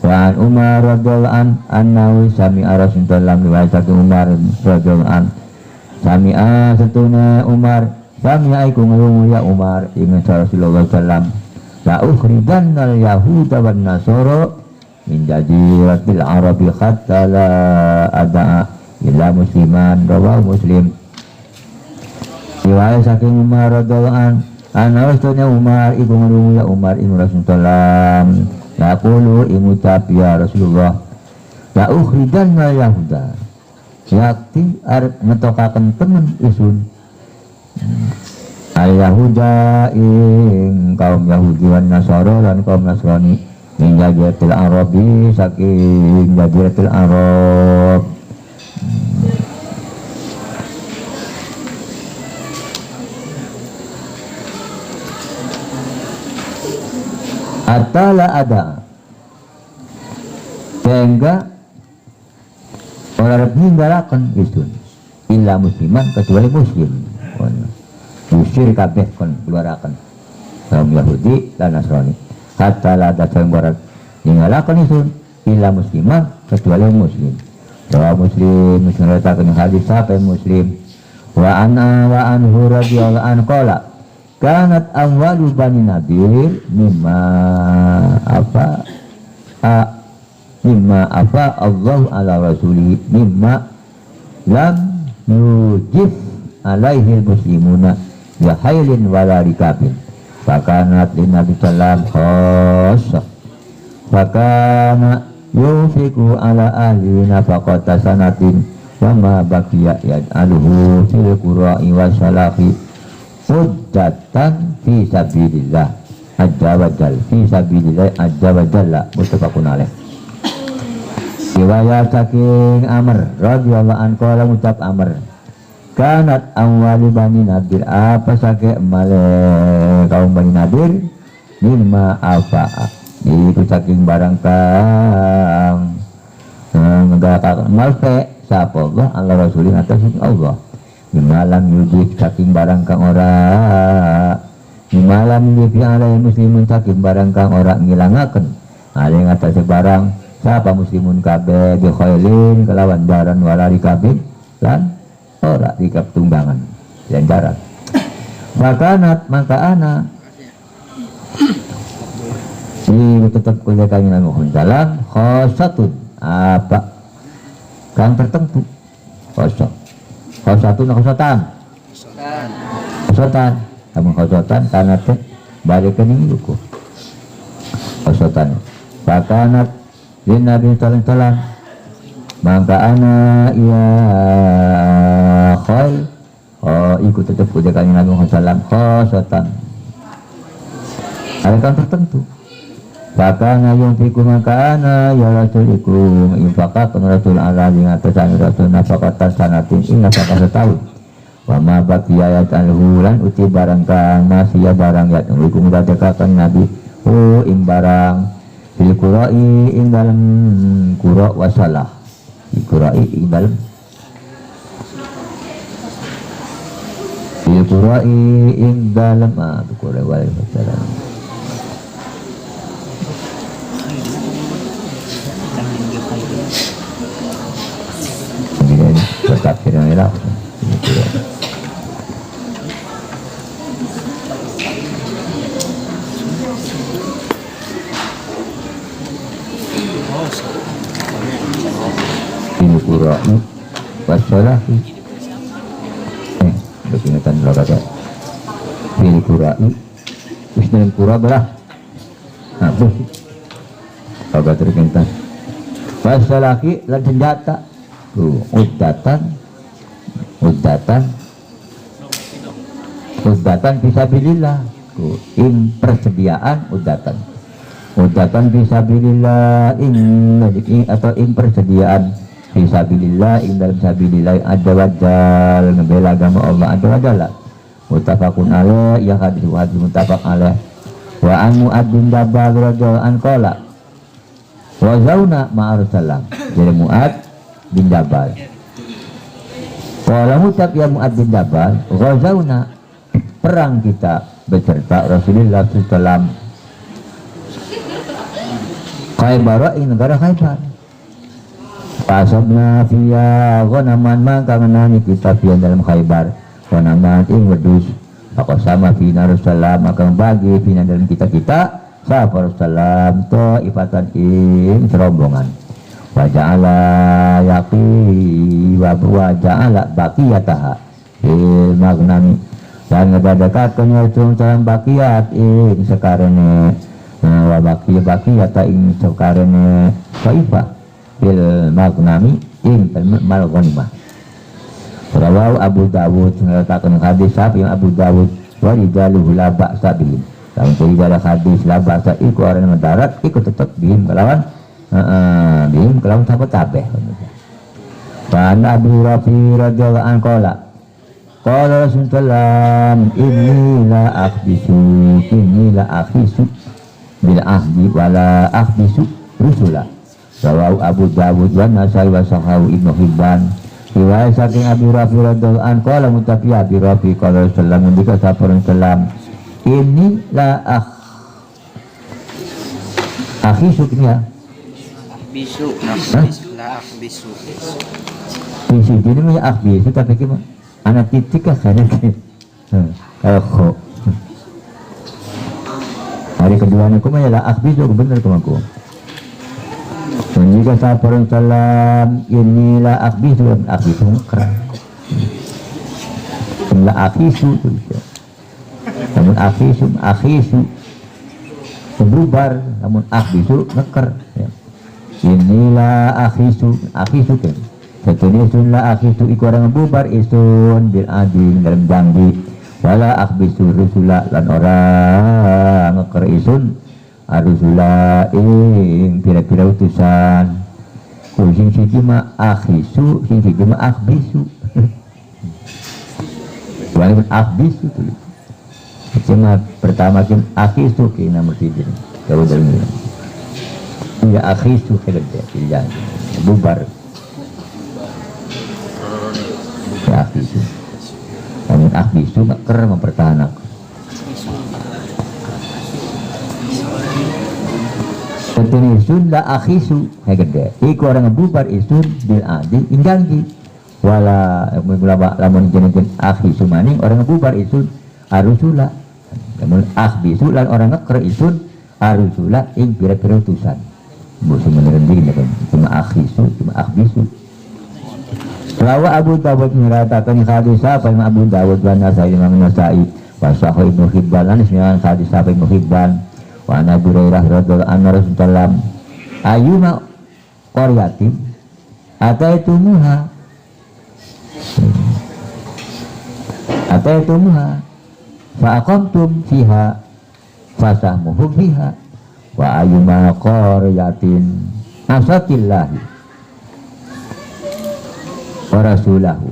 wa Umar radhiyallahu an annahu sami'a Rasulullah riwayat Umar radhiyallahu an sami'a satuna Umar sami'a iku ngurung ya Umar ingat Rasulullah sallam la ukhrijannal yahuda wan nasara min jaziratil arabi hatta la ada illa musliman rawahu Muslim. Riwayat saking Umar radhiyallahu an annahu Umar iku ngurung ya Umar ingat Rasulullah yaqulu imutab ya Rasulullah la ukhrijanna yahuda yakti arep ngetokaken temen isun al yahuda ing kaum Yahudi wan Nasara lan kaum Nasrani min jaziratil arabi saking jaziratil arab atala ada sehingga orang meninggalkan itu illa musliman kecuali muslim musir kabeh kon keluarakan kaum Yahudi dan Nasrani hatta la ada sehingga meninggalkan itu illa musliman kecuali muslim bahwa muslim menceritakan hadis sampai muslim wa anhu radhiyallahu anhu qala kanat awwalu bani Nadir mimma apa Allah ala rasuli mimma lam yujif alaihi muslimuna ya hailin wala rikabin fakanat li Nabi sallam khassa fakana yufiku ala ahli nafaqata sanatin wa ma baqiya yad'aluhu fil qura'i wa salahi hujjatan fi sabilillah azza wa jalla fi sabilillah azza wa jalla muttafaqun alaih. Riwayat saking Amr radhiyallahu anhu qala ngucap Amr kanat awwali bani Nadir apa saking male kaum bani Nadir mimma afa'a itu saking barang kang ngagakaken malpe sapa Allah Allah rasulih atas Allah malam yujib saking barang kang ora malam yujib alai muslimun saking barang kang ora ngilangaken alai ngatas barang sapa muslimun kabeh bi khailin kelawan jaran walari kabeh lan ora dikap tunggangan dan jaran maka ana ini tetap kuliah kami Muhammad dalam khosatun apa kang tertentu khosat khosatun khosotan kamu khosotan karena teh balik ke minggu khosotan bakanat din Nabi sallallahu alaihi wasallam maka ana ya khail ikut tetap kuliah kami Nabi Muhammad sallallahu alaihi wasallam khosotan ada kang tertentu Fakana yung fikum makaana ya rasulikum infaqakan rasul ala yang atasan rasul nafaqatan sanatin ing nafaqah setahun wa ma baqiya yatalhulan uti barang kang masih ya barang ya hukum radekakan nabi ing barang fil qura'i ing dalam qura' wasalah fil qura'i ing dalam fil qura'i ing dalam qura' wasalah tafsiran ila ini Qur'an wasalah ingatan kata ini Qur'an Bismillah Qur'an belah bos agak terkentas Wasalaki lan senjata. Uddatan fisabilillah. Ing persediaan uddatan fisabilillah atau ing persediaan fisabilillah ing dalam sabilillah ada wajal ngebela agama Allah ada wajalla muttafaqun alaih ya hadis muttafaq alaih wa an Mu'adz bin Jabal radhiyallahu anhu qala wa zauna ma'arsalam jadi Mu'adz bin Jabal qala mutab ya Mu'adz bin Jabal ghazauna perang kita beserta Rasulullah SAW Khaybar ing negara Khaybar pasabna fiya ghanaman maka menani kita fiya dalam Khaybar ghanaman ing wedus sama fina Rasulullah maka membagi fina dalam kita sahaba Rasulullah ta'ifatan ing serombongan wa ja'ala yaqi wa ja'ala baqiyataha il magnami dan ngedadakakan yaitu dalam bakiyat ing sekarene wa bakiyata ing sekarene ta'ifah bil magnami ing mal ghanimah. Rawahu Abu Dawud mengatakan hadis yang Abu Dawud wa rijaluhu la ba'sa bihim. Kalau tidak ada hadis la ba'sa iku orang mendarat iku tetap bihim kelawan bihim kelawan kabeh. Wa an Abi Rafi radhiyallahu anhu qala Rasulullah inni la akhisu bil ahdi wala akhbisu rusula. Rawahu Abu Dawud wa Nasai wa sahahu Ibnu Hibban. Riwayat saking Abi Rafi radhiyallahu anhu qala mutafi Abi Rafi qala sallallahu alaihi wasallam ini la akhisu ya bisu la bisu bisu jadi mah akhbisu tapi gimana anak titik kan kalau hari kedua aku mah ya la akhbisu bener aku dan jika sahabat salam inilah akhbisu mekar la akhisu namun akhisu berubah namun akhbisu mekar ya. Inilah akhisu kan setelah sunlah akhisu iku orang bubar isun bil adin dalam janji wala akhbisu rusula lan orang ngeker isun arusula ing pira-pira utusan sing siji mah akhisu sing siji mah akhbisu walaupun akhbisu itu cuma pertama kim akhisu ki nomor 3 kalau dalam ini ya akhisu kerja pilihan bubar ya akhisu namun akhbisu ker mempertahankan setelah isun la akhisu gede iku orang bubar isun bil adil inggangi wala lamun jenis akhisu maning orang bubar isun arusula namun akhbisu lan orang ngeker isun arusula ing pira-pira utusan musuh menerendi kan cuma akhisu cuma akhbisu. Rawa Abu Dawud menyatakan hadis apa yang Abu Dawud dan Nasai Imam Nasai wa sahih Ibnu Hibban lan ismian hadis apa Ibnu Hibban wa Nabi Hurairah radhiyallahu anhu Rasulullah ayyuma qaryatin ataitumuha fa aqamtum fiha fasahmuhum fiha wa ayyuma qaryatin asatillahi wa rasulahu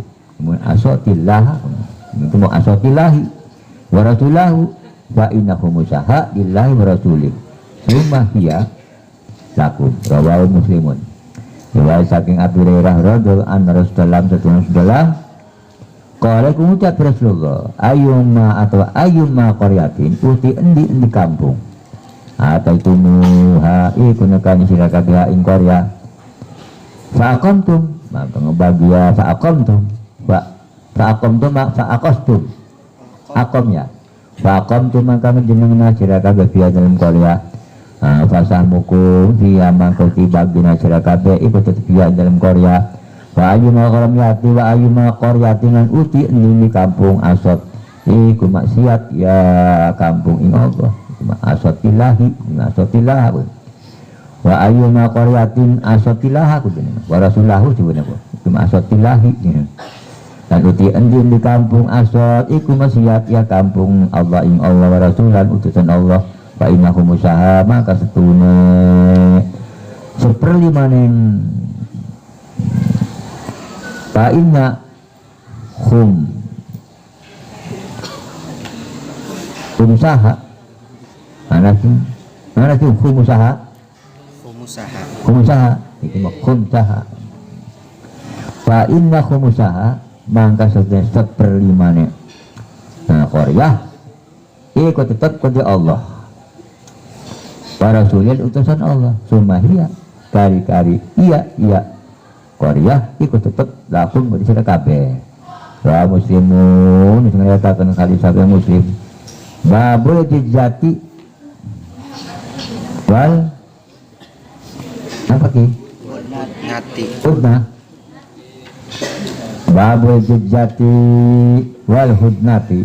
asatillahi wa rasulahu wa innahu musaha lillahi wa rasulih summa hiya lakum rawahu Muslimun. Riwayat saking Abu Hurairah radhiyallahu anhu Rasulullah qala ngucap Rasulullah ayyuma qaryatin uti endi kampung ataitumuha iku nekani sira kabeh ing qarya faqamtum maka ngebagia faqamtum aqamnya faqamtum maka menjenengna sira kabeh dalam qarya fasamukum dia mangko tibagina sira kabeh iku tetep dalam qarya wa ayyuma qaryati wa ayyuma qaryatin uti endi kampung asot iku maksiat ya kampung ing Allah asotillahi wa ayyuna qaryatin asatilaha kudune wa rasulahu sebenarnya cuma asatilahi dan uti endin di kampung asat iku maksiat ya kampung Allah ing Allah wa rasulan utusan Allah fa innahum usaha maka setune seperlimaning fa inna hum usaha mana sih hum usaha Umusaha. khumusaha itu mah khumsaha fa inna khumusaha mangka seperlimane qaryah iku tetap kerja Allah para rasulnya utusan Allah sumahia kari-kari iya qaryah iku tetap lakum bagi sira kabeh wa muslimun sing nyatakan kali sabda muslim babul jizati wal apa ki? Ngati. Hudna babul jizati wal hudnati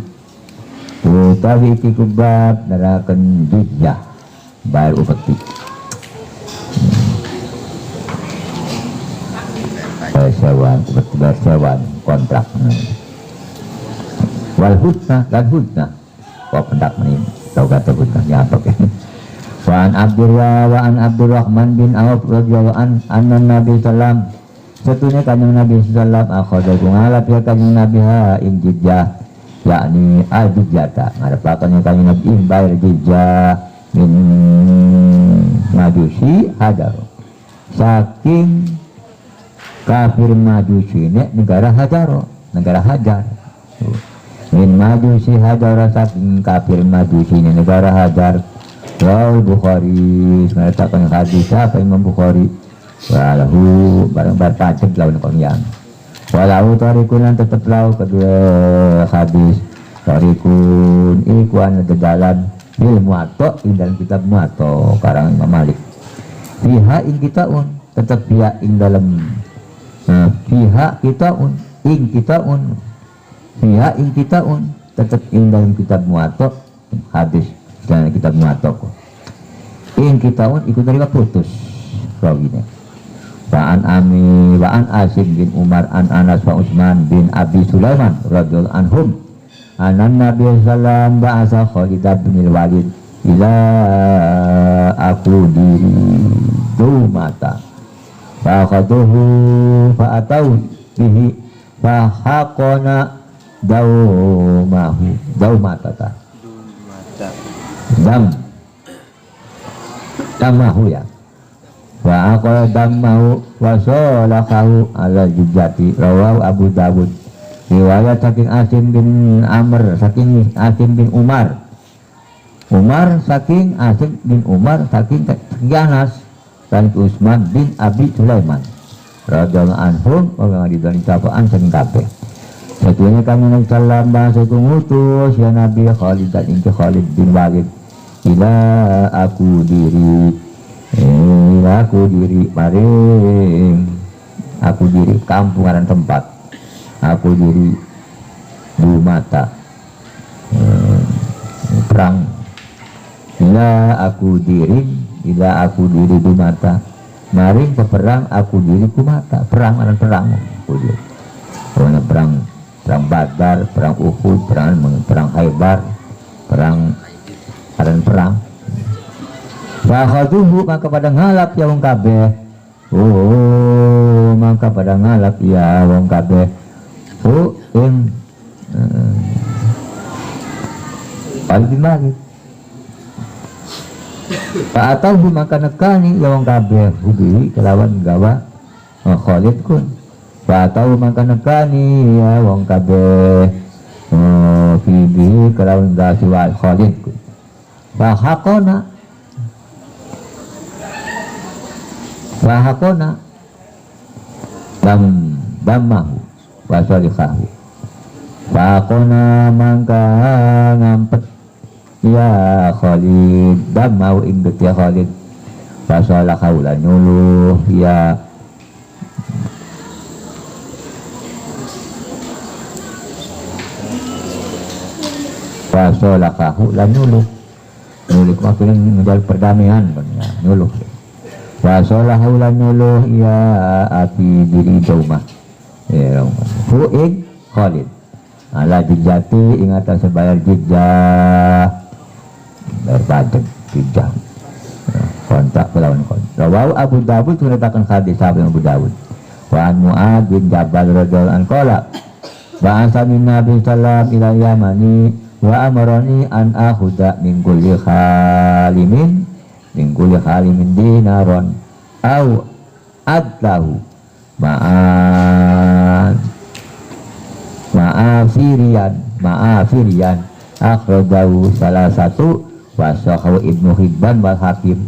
utawi iki kubab neraken jizah bayar upeti sewan upeti sewan kontrak wal hudna dan hudna kok pendak ini tau kata hudna ya apa kan Wa an Abdurrahman bin Auf radhiyallahu anna Nabi sallam satunya kanjeng Nabi sallam akhadha ngalap ya kanjeng Nabi ha ing jizah yakni al-jizata ngarepaken kanjeng Nabi ing bayar jizah min majusi hadar saking kafir majusi ini negara hajar min majusi hadar saking kafir majusi ini negara hajar Wal Bukhari mengatakan hadis apa Imam Bukhari walahu barang bertajib lawan Qur'an walahu tarikun tetap lau kedua hadis tarikun ikuan ada dalam ilmu atau dalam kitab muatto karang Imam Malik fiha ing kitaun tetap fiha ing dalam fiha kitaun ing kitaun fiha ing kitaun tetap ing dalam kitab muatto hadis dan kita muatok in kitaun ikut dari putus rawine Wa'an Asim bin Umar an Anas wa Utsman bin Abi Sulaiman radhiyallahu anhum anan Nabi sallam ba'asa Khalid bin Walid ila aku diri dumata faqaduhu fa'atau bihi fahaqona daumatata damahu ya wa aqala damahu wa salakahu ala jizati rawahu Abu Dawud riwayat saking Asim bin Amr saking Asim bin Umar saking Asim bin Umar saking Anas dan Utsman bin Abi Sulaiman radhiyallahu anhum wa ridwan tafaan saking kabeh satunya kami Nabi sallam bahasa ngutus ya Nabi Khalid dan inti Khalid bin Walid ila aku diri maring aku diri kampungan tempat aku diri Dumata perang ila aku diri Dumata maring peperang aku diri Dumata perang aku diri perang Badar, perang Uhud, perang Khaybar, perang. Fakhaduhu maka pada ngalap ya wong kabeh. Maka pada ngalap ya wong kabeh. Ing paling lagi. Fa'atahu maka nekani ya wong kabeh hubi kelawan gawa Khalid kun. Fa'atahu maka nekani ya wong kabeh fibi kelawan gawa Khalid kun. Fahakona damahu wasolikahu Fahakona mangka ngampet ya Khalid damahu inget ya Khalid wasolikahu lanyuluh ya wasolikahu lanyuluh nulik maksudnya menjual perdamaian nyuluh wa solahu lan nuluh ya api diri daumah hu'ing Khalid ala jijati ingatan sebayar jijah berpajak jijah kontak pelawan kontak rawahu Abu Dawud menetapkan hadis sahabat Abu Dawud wa an Mu'ad bin Jabal radhiyallahu anhu qala ba'atha min Nabi sallam ila Yamani wa amarani an akhuda min kulli khalimin dinaron au adlahu ma'afirian akhrajahu salah satu wasahahu Ibnu Hibban wal Hakim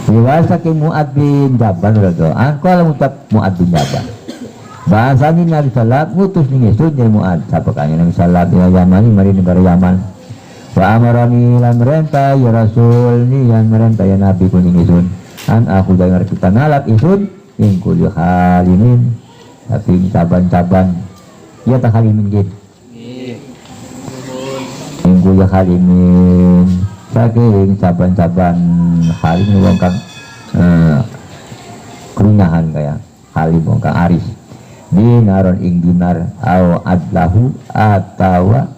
riwayat Mu'ad bin Jabal radhiyallahu anhu qala mutab Mu'ad bin Jabal bahasani Nabi sallallahu ngutus ning Yesus dari Mu'ad sapakane Nabi sallallahu alaihi Yaman mari negara Yaman wa amarani lan merentah ya Rasul ni yang merentah ya Nabi kuning Yesus an aku dengar kita ngalap Yesus ing kulli halimin tapi caban-caban ya tak halimin jin ing kulli halimin saking caban-caban halim wong kang kerunyahan kaya halim wong kang aris dinaron ing dinar au adlahu atawa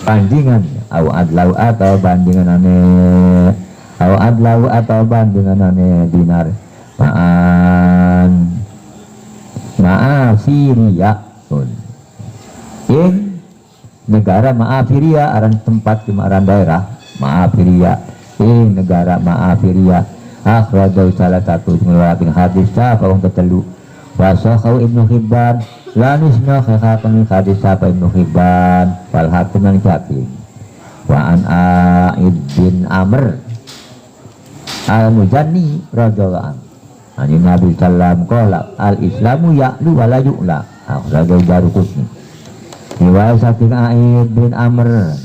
bandingan au adlahu atau bandingan dinar ma'afiria ing negara ma'afiria aran tempat kemaran daerah ma'afiria ing negara ma'afiria akhrajahu salah satu mengeluarkan hadis sapa wong ketelu wasahahu Ibnu Hibban lanisna khakhakan hadis sapa Ibnu Hibban wal Hakim lan Hakim wa an A'id bin Amr al-Muzanni radhiyallahu anhu ani Nabi sallam qala al-islamu ya'lu wa la yu'la akhrajahu Daruqutni riwayat saking A'id bin Amr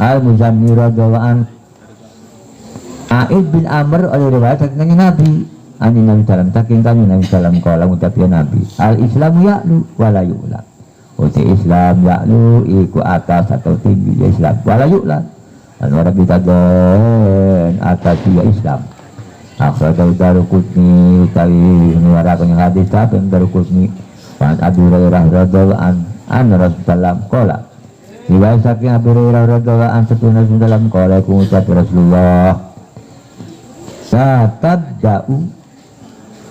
al-Muzanni radhiyallahu anhu A'id bin Amr oleh riwayat saking Nabi ani Nabi sallam saking Nabi sallam qala mutabiyan Nabi al-islamu ya'lu wa la yu'la uti Islam ya'lu iku atas atau tinggi ya Islam wa la yu'la dan orang kita dan atas ya Islam akhrajahu Daruqutni utawi menyuarakan hadis sahabat Daruqutni wa Abu Hurairah radhiyallahu anhu Rasulullah qala riwayat saking Abu Hurairah radhiyallahu anhu satuna dalam qala ku ucap Rasulullah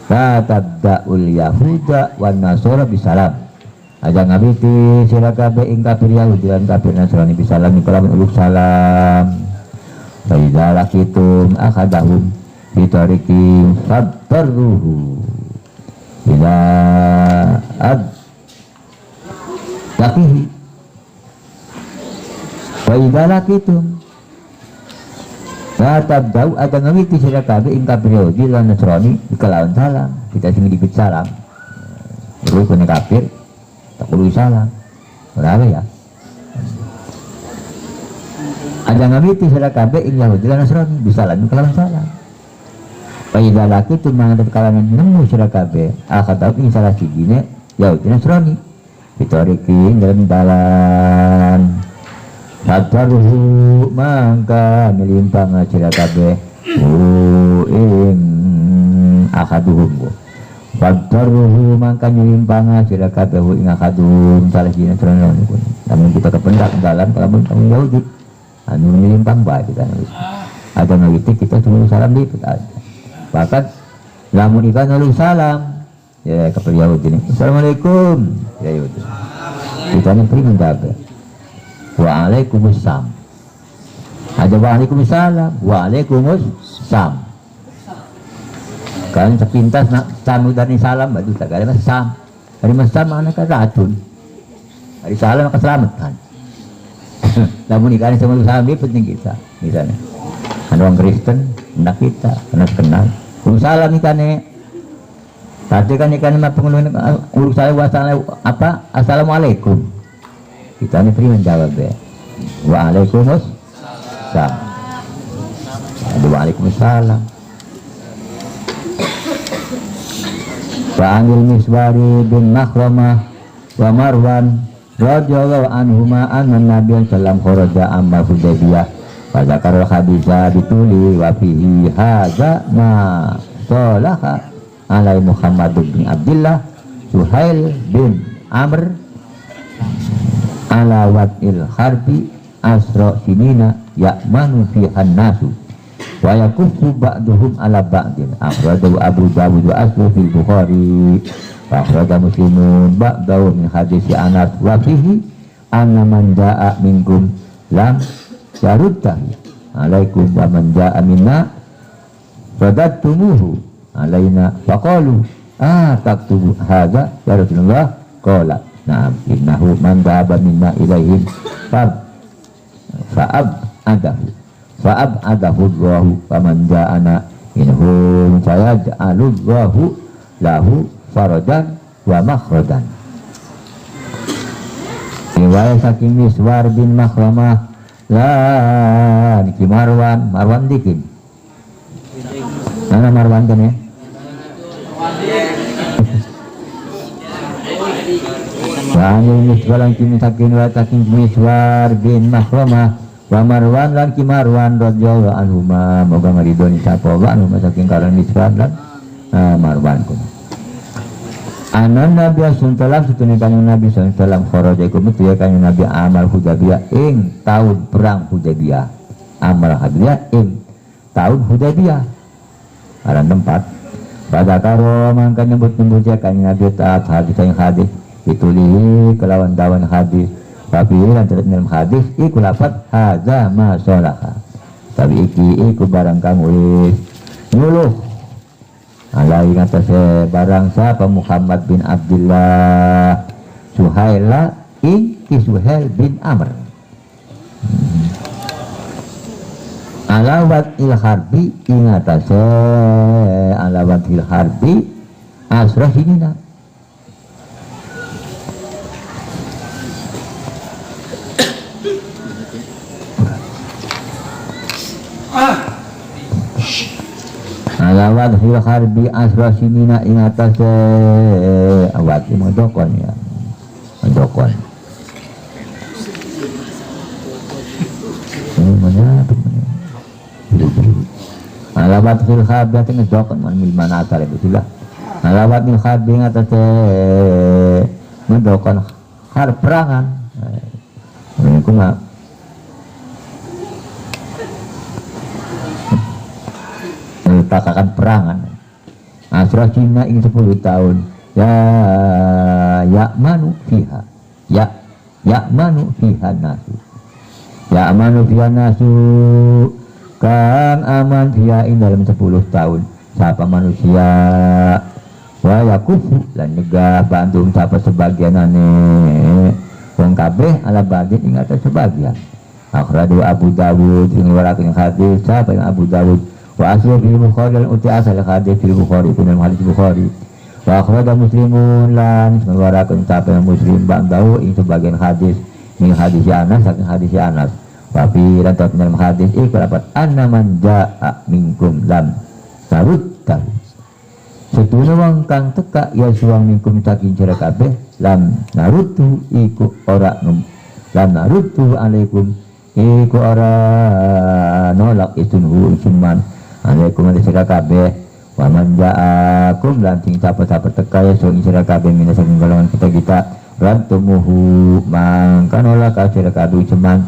Satabda'ul Yahuda wan Nasara bisalam aja ngabiti sira kabeh ing kafir Yahudi lan kafir Nasrani bisalam kalawan uluk salam faiza lakitum akhadahum bitariki fadruhu ila ad lakihi faiza lakitum satabda'u aja ngabiti sira kabeh ing kafir Yahudi lan Nasrani kalawan salam kita sing dibit salam terus kene kafir tak perlu salam berapa ya ada ngamiti sila kabeh ing Yahudi lan Nasrani bisalam kalawan salam paida laki tu mangan kalangan nemu sila kabeh akadau ing salah sijine Yahudi Nasrani bitorikin dalam dalan fadruhu mangka melimpang sila kabeh ing akaduhum Fadruhu mangka nyelimpanga sila kabehu inga kadum salah sina seronok pun. Namun kita kependak dalam kalau kamu Yahudi, anu nyelimpang baik kita nulis. Ada naliti kita cuma salam dikit aja. Bahkan lamun ikan nulis salam, ya kepada Yahudi ini. Assalamualaikum, ya Yahudi. Kita ni beri menjaga. Waalaikumsalam. Ada waalaikumsalam, waalaikumsalam. Kan sepintas nak tamu dari salam baju tak ada sam. Dari masam mana kan racun. Dari salam keselamatan. Namun ikan semua salam ini penting kita. Misalnya, ada orang Kristen, hendak kita kenal. Salam ikannya. Tadi kan ikan mah pengeluaran urus saya wasalam apa? Assalamualaikum. Kita ini beri menjawab ya. Waalaikumsalam. Waalaikumsalam. Wa anil Miswari bin Makhramah wa Marwan radhiyallahu anhuma anna nabiyyan sallam kharaja amma Hudaybiyah fa zakara haditsa bituli wa fihi hadza ma salaha alai Muhammad bin Abdullah Suhail bin Amr ala wad'il harbi asra sinina ya'manu fihan nasu wa yakuffu ba'duhum ala ba'din akhrajahu Abu Dawud wa aslu fil Bukhari wa akhraja Muslimun ba'dahu min hadisi Anas wa fihi anna man ja'a minkum lam yaruddahu alaikum wa man ja'a minna fadattumuhu alaina faqalu taktubu hadza ya Rasulullah qala na'am innahu man dhaba minna ilaihim fa'ab'adahu Allahu faman ja'ana inhum sayaj'alullahu lahu farajan wa makhrajan. Riwayat saking Miswar bin Makhramah niki Marwan dikit mana Marwan kan ya Wahyu Miswar kimi saking riwayat saking Miswar bin Makhramah wa Marwan lan ki Marwan radhiyallahu anhuma moga ngaridoni sapa wa anu saking karan Miswar lan Marwan kun anan Nabi sallallahu alaihi wasallam Nabi sallallahu alaihi wasallam kharaja iku metu kanjeng Nabi amal Hudaybiyah ing taun perang Hudaybiyah amal Hudaybiyah ing taun Hudaybiyah aran tempat pada karo mangka nyebut-nyebut kanjeng Nabi taat hadis yang hadis ditulis kelawan dawan hadis tapi lan terus dalam hadis iku lafaz hadza ma salaha tapi iku barang kang wis nyuluh alai ngatasé barang sapa Muhammad bin Abdullah Suhaila iki Suhail bin Amr alawat il harbi ingatase alawat il harbi asrah hinina alawat fil harbi asra sinina ing atase awat modokon ya modokon alawat fil harbi ing modokon man mil mana asal itu lah alawat fil harbi ing atase modokon har perangan ini kuma takakan perangan asra Cina ing 10 tahun ya'manu fiha ya'manu fiha nasu ya'manu fiha nasu kang aman fiha ing dalam 10 tahun sapa manusia wa yakufu lan nyegah bantu sapa sebagianane wong kabeh ala badin ing atas sebagian akhraju Abu Dawud ing waraking hadis sapa yang Abu Dawud wa asli fil Bukhari lan uti asal hadis fil Bukhari kunan hadis Bukhari wa akhraja Muslimun lan mengeluarkan ucapan Muslim ba'dahu ing sebagian hadis min hadis Anas saking hadis Anas wa fi lan dalam hadis iku dapat anna man jaa minkum lam taruddahu setuna wong kang teka ya suwang minkum saking sira kabeh lam naruddu iku ora lam naruddu alaikum iku ora nolak isunhu cuman alaikum sira kabeh wa man ja'akum lan sing sapa-sapa teka ya sing sira kabeh minasa golongan kita rantumuhu mangka nolak sira kabeh cuman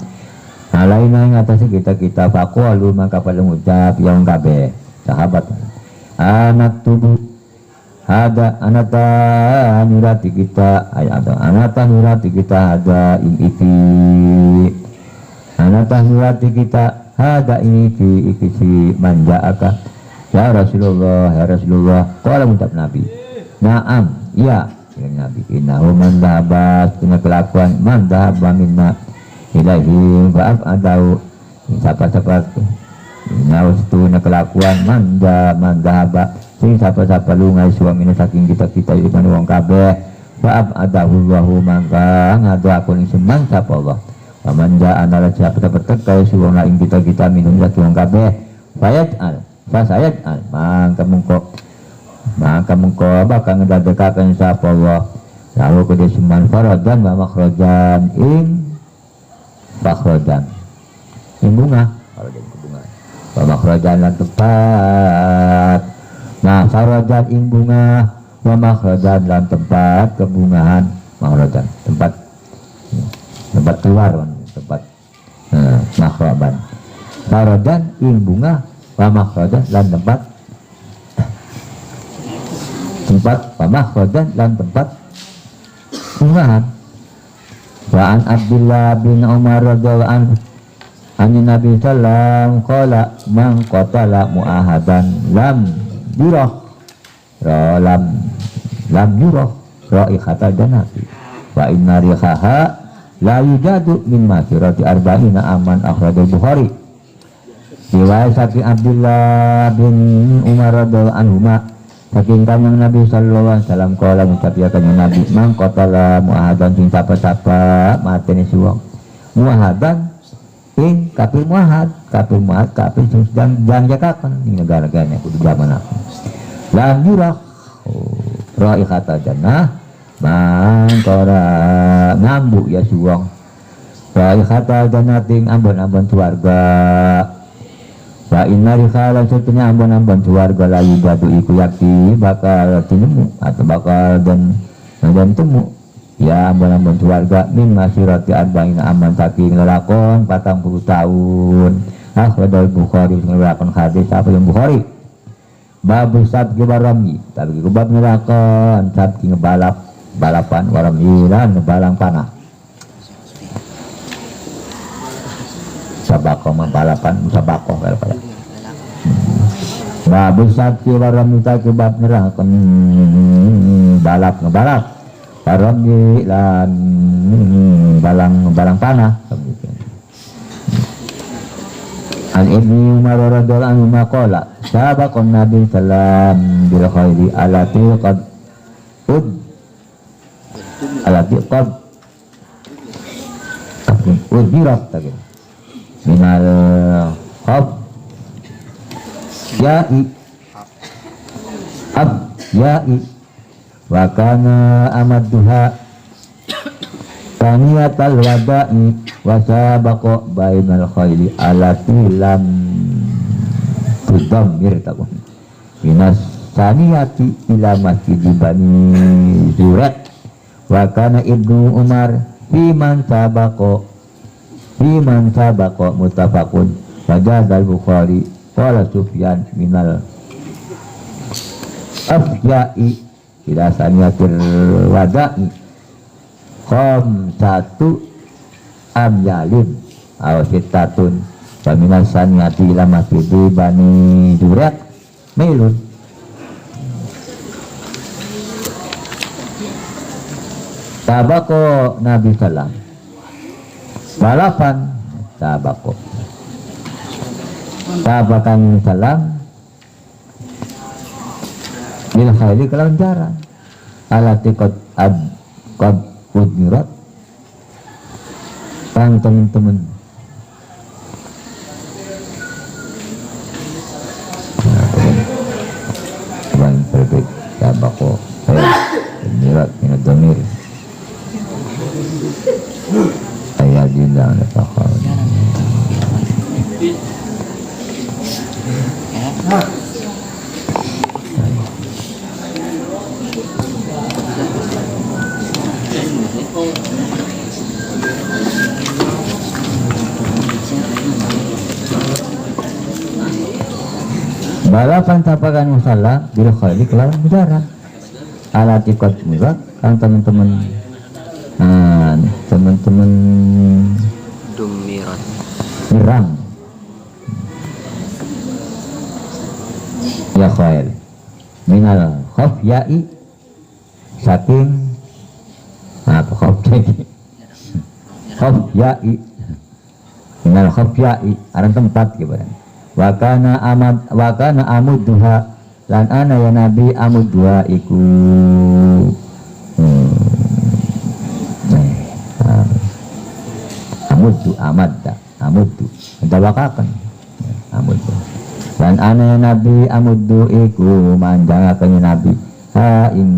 alaina ing atase kita faqalu maka pada ngucap yang kabeh sahabat anak tubuh ada anata nurati kita ayat anata nurati kita ada ing iki anata nurati kita ada ini fi ikisi manjaaka ya Rasulullah qala mutab Nabi na'am ya Nabi innahu man dhahabas dengan kelakuan man dhahaba minna ilahi fa'af adau siapa-siapa innahu setuna kelakuan man dhahaba sing siapa-siapa lungai suamina saking kita iman wong kabeh fa'af adahu Allahu mangka ngadu aku ning semang sapa Allah paman ja'an ala siapa tertekai suwang lain kita minum satu wong kabeh fayat'al mangka mengko bakal ngedadekakan sapa Allah Lalu kudu suman faradan wa makhrajan ing makhrajan ing bunga faradan ku bunga wa makhrajan lan tempat nah faradan ing bunga wa makhrajan lan tempat kebungahan makhrajan tempat keluar tempat makhraban faradan ing bunga wa makhrajan lan tempat wa makhrajan lan tempat bungahan. Wa an Abdullah bin Umar radhiyallahu anhu an Nabi sallam qala man qatala muahadan lam yurah lam yurah raihata jannati wa inna rihaha la yujadu min masirati arba'ina aman akhrajal Bukhari. Riwayat saking Abdullah bin Umar radhiyallahu anhuma saking kanjeng Nabi sallallahu alaihi wasallam kala ngucap ya kanjeng Nabi mang qatala muahadan sing sapa-sapa mateni suwung muahadan ing kafir muahad kafir sing sedang jagakan ing negara-negaranya kudu zaman aku lam yurah raihata jannah mang kora ngambu ya suwung raihata jannah ting ambon-ambon swarga. Wa inna rikhalan setunya ambon-ambon suarga layu jadu iku yakti bakal tinemu atau bakal dan temu ya ambon-ambon suarga min masirati arba'ina aman saking lelakon 40 tahun akhrajal Bukhari ngelakon hadis apa yang Bukhari babu sabki warami tapi kubab ngelakon sabki balapan warami dan ngebalang panah sabako balapan musabako balapan babu sabki waramita kebab nerahkan balap ngebalap warami lan balang panah an Ibni Umar radhiyallahu anhu maqala sabaqan Nabi sallam bil khairi alati qad udirat tadi minal khab ya'i wa kana amadduha taniyatal wada'i wa sabaqa bainal khayli alati lam tudammir takun minas taniyati ila masjid Bani Zurat wa kana Ibnu Umar fiman sabaqa muttafaqun wajadal Bukhari qala Sufyan minal afya'i ila saniyatir wada'i satu amyalin aw sitatun wa minal saniyati ila masjid Bani Zurat mailun sabako Nabi sallam balapan sabako sabakan salam bil khairi kelawan jaran alati qad udmirat kang temen-temen bang berbeda sabako udmirat minat domir ayat dinda natakal balapan tapakan musalla bil khairi kelawan mujarah alati qad murat kan teman-teman dumirat nyerang ya khair minal khafya'i saking apa khafya'i minal khafya'i aran tempat gimana wa kana amudduha lan ana ya nabi amudduha iku amuddu dawakakan amuddu dan ana nabi amuddu iku manjangaken nabi ha ing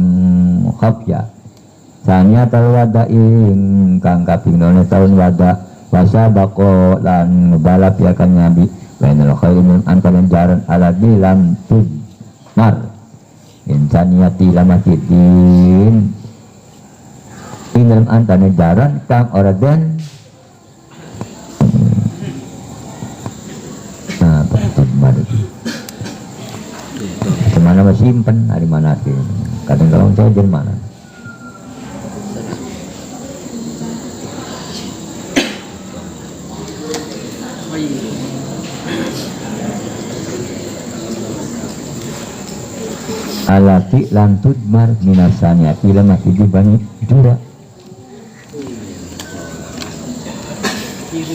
khafya sanya talwada ingkang kaping 2 taun wada wasa bako lan balap ya kan nabi bainal khairin antara jaran aladi lam tudmar insaniyati lamakidin ing dalam antara jaran kang ora den nah tudmar itu kemana mas simpen hari mana sih kadang-kadang saya di mana alati lan tudmar minasanya kila masih dibani jura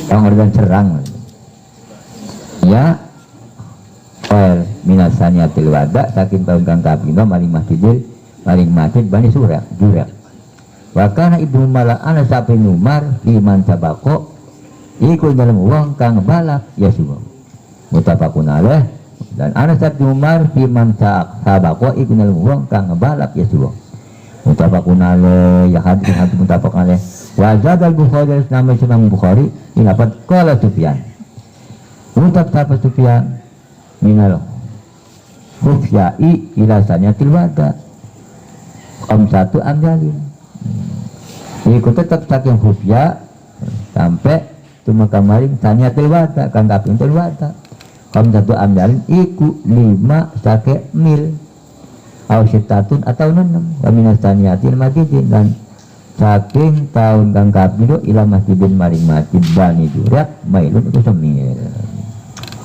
yang organ serang ya oil minasanya tilwada saking tahun kang kapino maling masjid bani surah jura wakana ibnu mala'ana sapi numar iman sabako ikut dalam uang kang balak ya semua mutafakun alaih dan Anas bin Umar firman sabako ikut dalam uang kang balak ya semua mutafakun alaih ya hadis mutafakun alaih wajad al-Bukhari nama Imam Bukhari ini dapat qala Sufyan utak sapa Sufyan minal khufya'i ilasanya tilwada satu amjalin ikut tetap saking khufya sampai cuma kamarin tanya tilwada kan kaping tilwada satu amjalin iku 5 sake mil ausitatun atau 6 waminas taniyatil masjidin dan saking tahun kang kaping ila masjidin maring masjid bani durak mailun itu semil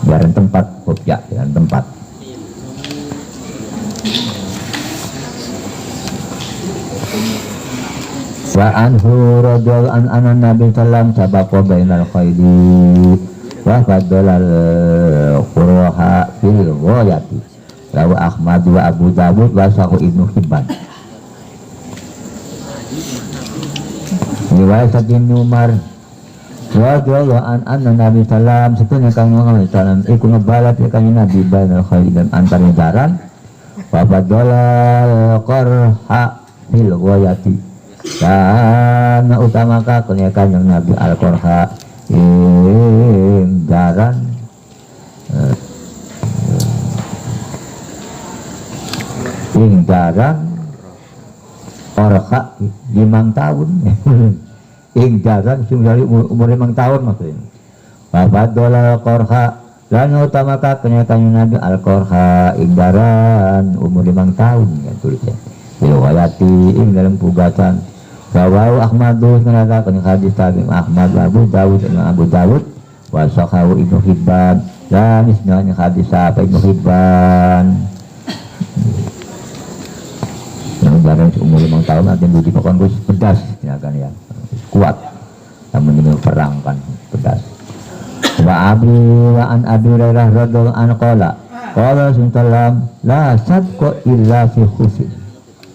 jalan tempat khufya jalan tempat wa anhu radhiyallahu an anan nabi sallam sabaqa bainal khayli wa fadalal quraha fil ghayati rawi Ahmad wa Abu Dawud wa Sahih Ibnu Hibban riwayat Ibnu Umar radhiyallahu an anan nabi sallam setunya kang Muhammad sallam iku ngebalat ya kang nabi bainal khayli dan antar jaran wa fadalal qurha fil ghayati karena utamakan kenyakan yang Nabi Al-Qurha jaran jaran Qurha 5 tahun jaran dari umur 5 tahun maksudnya Bapak dolar Qurha dan utamakan kenyakan yang Nabi Al-Qurha jaran umur 5 tahun ya tulisnya riwayati dalam pugatan Rawahu Ahmadu mengatakan hadis Tabi Ahmad Abu Dawud dengan Abu Dawud wa Sahih Ibnu Hibban dan isnadnya hadis Sahih Ibnu Hibban yang jarang umur 5 tahun ada yang dipakon gus pedas ya kan ya kuat namun ini perang kan pedas wa Abi wa an Abi Hurairah radhiyallahu anhu qala Rasulullah la sadqa illa fi khufin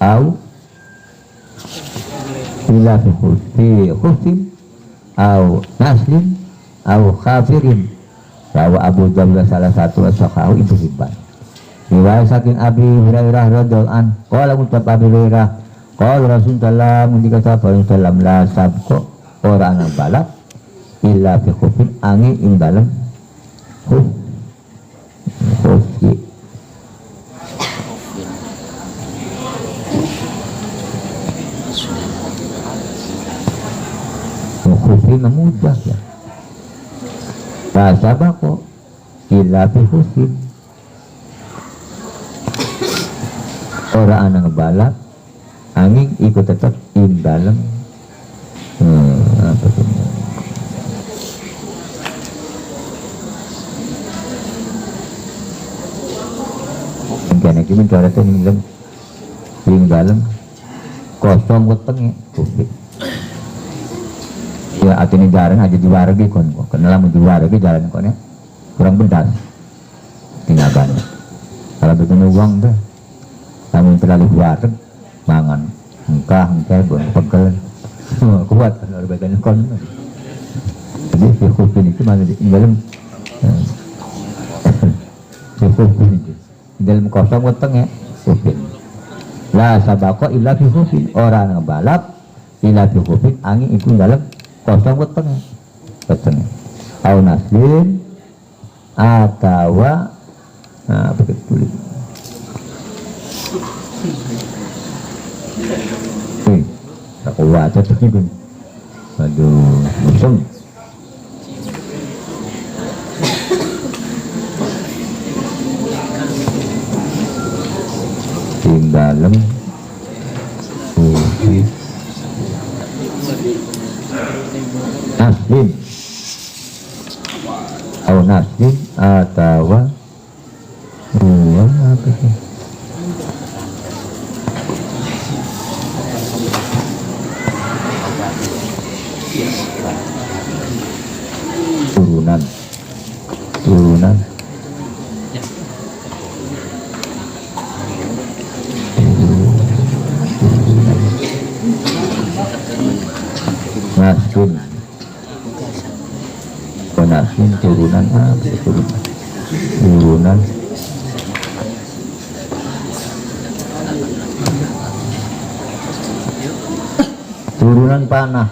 au ila fi khufin au naslin au khafirin rawa Abu Dawud salah satu as-Sahih Ibnu Hibban riwayat saking Abi Hurairah radhiyallahu an qala mutab Abi Hurairah qala Rasulullah mendika sallallahu alaihi la sabqa ora ana balap illa fi khufin angin ing dalem khufi khufin mudah ya bahasa bako illa fi khufin orang anak ngebalap angin ikut tetap in dalam apa tuh karena kita cara tuh in dalam kosong wetengnya khufin ya artinya jalan aja di warga kon kenal mau di warga jalan konnya kurang bedas tinggalkan kalau betul uang deh kamu terlalu warga mangan engkah buat pegel kuat kalau bagian kon jadi si khufin itu mana di dalam si khufin itu di dalam kosong weteng ya khufin la sabaqo illa fi khufin orang ngebalap ila bi khufin angin iku dalam kosong wetenge au naslin atawa begitu tulis aku waca begini pun aduh musuh di dalam naslin au naslin atawa apa sih turunan naslin naslin turunan turunan panah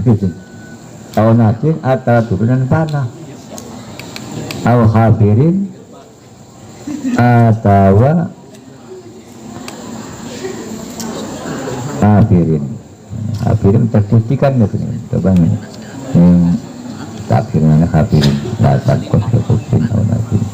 gitu. Au naslin atau turunan panah au hafirin atau hafirin tersucikan gitu nih coba nih yang tafsirnya hafirin dasar kosopin au naslin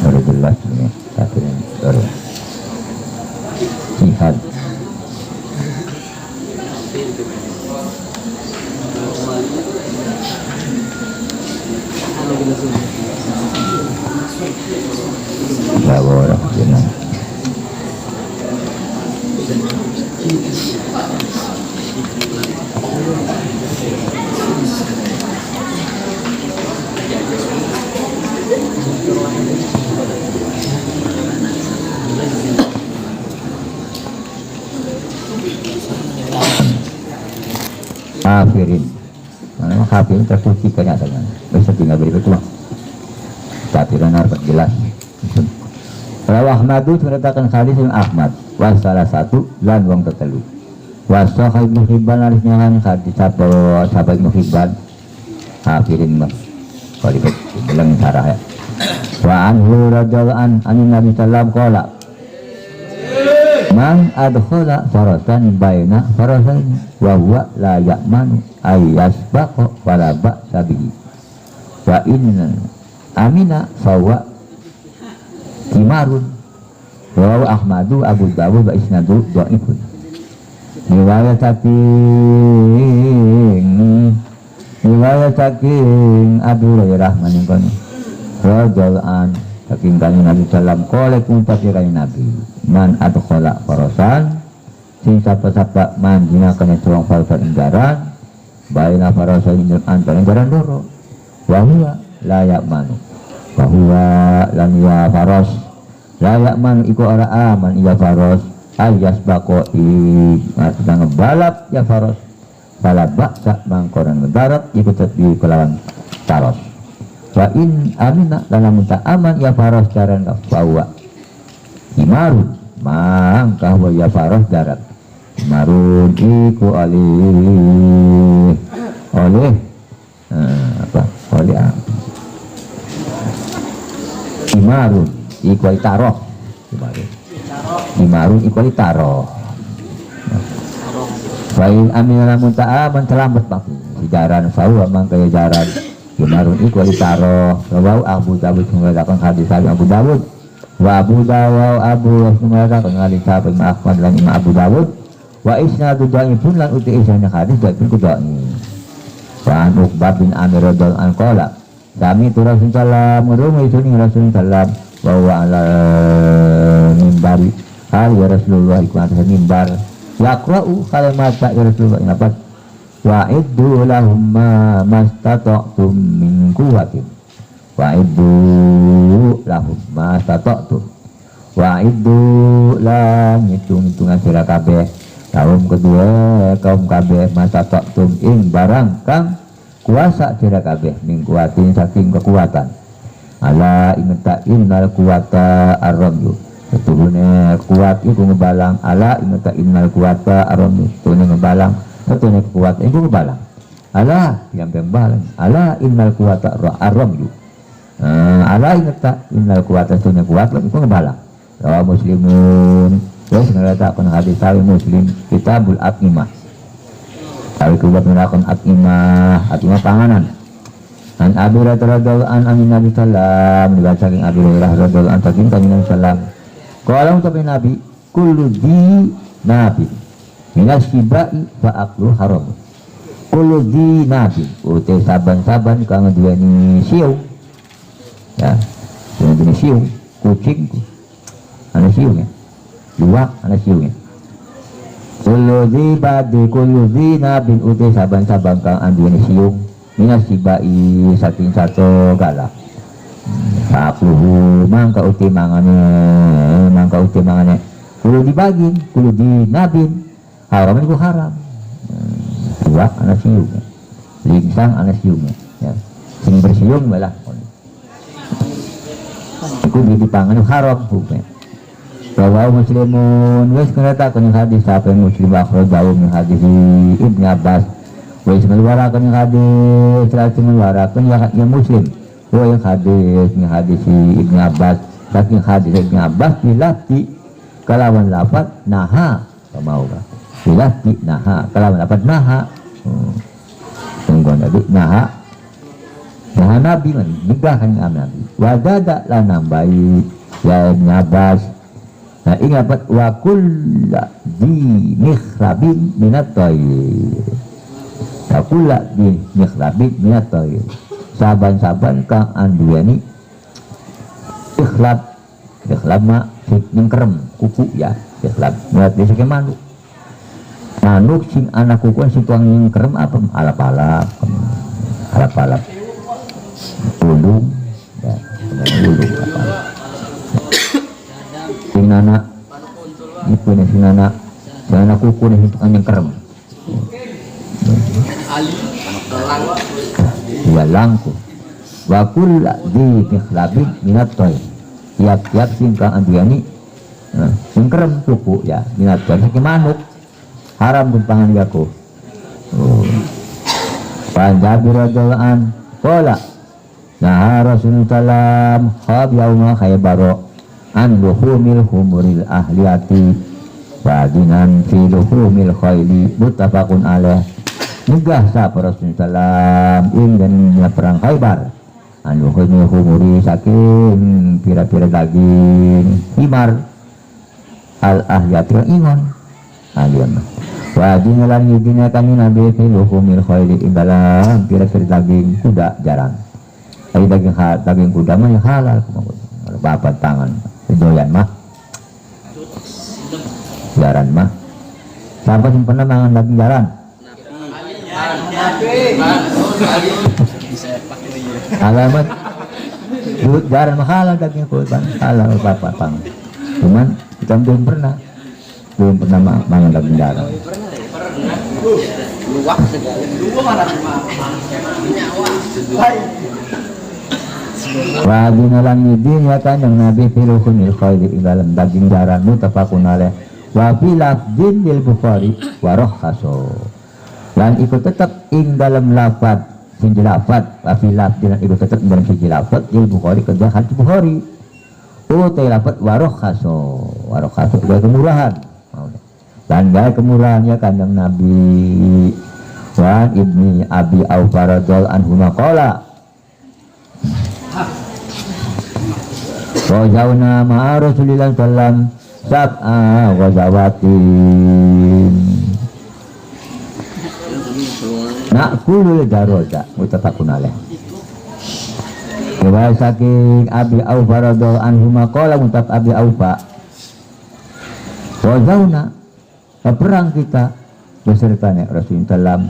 baru jelas ini tafsirnya baru jihad bawa jenang kafirin, mana kafirin tersuci kenyataannya. Bisa tinggal beri betul. Kafirin harus jelas. Kalau Ahmadu menetapkan hadis yang Ahmad, was salah satu lan wong tetelu. Wasah Ibnu Hibban harus nyahan hadis sahabat Ibnu Hibban. Kafirin mah. Kalau bilang sarah ya. Wa anhu radhiyallahu an Nabi sallam qala man adkhala farasan baina farasan wa huwa la ya'manu ayyasbaqa wala ba'sa bihi wa inna amina fawa kimarun wa Ahmadu Abu Dawud wa isnadu dhaifun riwayat saking Abu Hurairah maningkon radhiyallahu an saking kanjeng Nabi sallam qala kunta kirai Nabi man adkhala farasan sing sapa-sapa manjina kana tuang farasan inggaran baina farasan antara inggaran loro wa huwa la ya'manu wa huwa lam ya faras la ya'manu iku ora aman iya faras ayas bako maksudnya ngebalap ya faras fala baksa mangkoran ngedarat iku tetbi kelawan faras wa in amina dalam muta aman ya faras jaran kafawa imarun mangkah wa ya faras darat imarun iku oleh imarun iku taroh imarun iku taroh wa in amina dalam muta aman terlambat pasti si jaran fawa mangkah ya jaran imarun iku taroh rawu Abu Dawud mengatakan hadis Abu Dawud wa Abu Dawud mengatakan hadis Imam Ahmad dan Imam Abu Dawud wa isnadu dhaifun lan uti isnadnya hadis dhaifun ku dhaif wa an Uqbah bin Amir radhiyallahu anhu qala kami tu Rasulullah merumah itu nih Rasulullah wa huwa ala mimbari hal ya Rasulullah iku atas mimbar yaqra'u kalimat ya Rasulullah apa wa'iddu lahum ma mastata'tum min quwwatin wa'iddu lahum ma mastata'tum wa iddu lan hitung-hitungan sira kabeh kaum kedua kaum kabeh masa taktum ing barang kang kuasa sira kabeh min kuatin saking kekuatan ala ingeta innal kuwata arramyu setune kuat iku ngebalang ala ingeta innal kuwata arramyu setune ngebalang setune kuat iku ngebalang ala yang balang ala innal kuwata arramyu ala ingeta innal kuwata setune kuat iku ngebalang muslimun terus ngeletakan hadis sawi muslim kitabul atmimah sawi kubab ngelakon atmimah panganan an Abi Hurairah radhiyallahu an amin Nabi sallam dibaca saking Abi Hurairah radhiyallahu an saking Nabi sallam qala ucapan Nabi kullu di nabi minas sibai fa aklu haram kullu di nabi uti saban-saban kang duweni siu ya duweni siu kucing ana siunya dua ana siunya kullu di badi kullu di nabi uti saban-saban kang duweni siu minas sibai saking satu galak fakluhu mangka uti mangane kudu dibagi kudu dinabin haram itu haram dua anak siungnya lingsang anak siungnya ya. Sing bersiung malah itu dipangan haram hukumnya bahwa muslimun wes keretakan hadis apa yang muslim akhrajahu min hadis Ibnu Abbas wes meluarakan hadis selalu meluarakan yang muslim yang hadis min hadis Ibnu Abbas saking hadis Ibnu Abbas bilafti kalawan lafaz naha kemauka bilafti naha kalawan lafaz naha tungguan tadi naha nabi man nikah kan nabi wadada lah nambahi ya Ibnu Abbas. Nah ingat wa kulla di mikhrabin minat tayr wa kulla di mikhrabin minat tayr saban-saban kang anduweni ikhlab mah nyengkerem kuku ya ikhlab muat desa ke manuk sing anak kuku sing tuang nyengkerem apa alap-alap ulung ya ulung sing anak itu nih sing anak kuku nih tukang nyengkerem ya langku wakul di mikhlabin minat toy tiap sing kang anduani nyengkerem kuku ya minat toy saking manuk haram bentangan yaku Panjabir radhiyallahu an qala nah Rasulullah sallam khab yauma khaybaro an luhumil humuril ahliyati wadinan fi luhumil khayli muttafaqun alaih nigah sapa Rasulullah sallam ing dan perang Khaybar an luhumil humuri saking pira-pira daging himar al ahliyati ingon aliyana wadinan lan yudina kami nabi fi luhumil khayli ing dalam pira-pira daging kuda jaran daging kuda mah halal bapak tangan doyan mah jaran mah sampai pernah mangan daging jaran alamat duit jaran mah halal daging kuda halal bapak tangan cuman kita belum pernah mangan daging jaran luwak segala Wadina lan yudin ya kan yang Nabi filuhunil khayli dalam daging jaran muttafaqun alaih wa fi lafdin lil Bukhari wa rakhaso lan ikut tetap ing dalam lafaz sing dilafaz wa fi lafdin ikut tetap ing dalam sing dilafaz lil Bukhari kedua hadis Bukhari utai lafaz wa rakhaso itu kemurahan dan gaya kemurahan ya kan yang Nabi wa ibni Abi Aufa radhiyallahu anhu maqala Wajauna ma'a Rasulillah sallam sab'a wazawatin na'kulul daroda muttafaqun alaih riwayat saking Abi Aufa radhiyallahu anhu maqala muttafaq Abi Aufa wajauna perang kita beserta Rasulullah sallam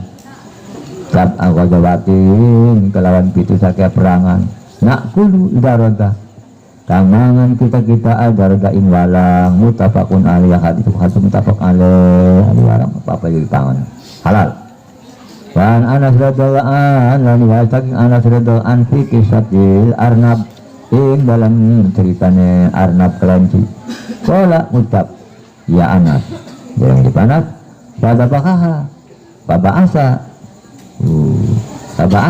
sab'a wazawatin kelawan pitu saking perangan na'kulul daroda Tamangan kita agar gain walang mutafakun alih hadis mutafak alih walang apa jadi tangan halal. Wan Anas radhiyallahu an lan saking Anas radhiyallahu an fi kisatil Arnab ing dalam ceritanya Arnab kelinci. Qala ucap ya Anas yang dipanas pada bakaha baba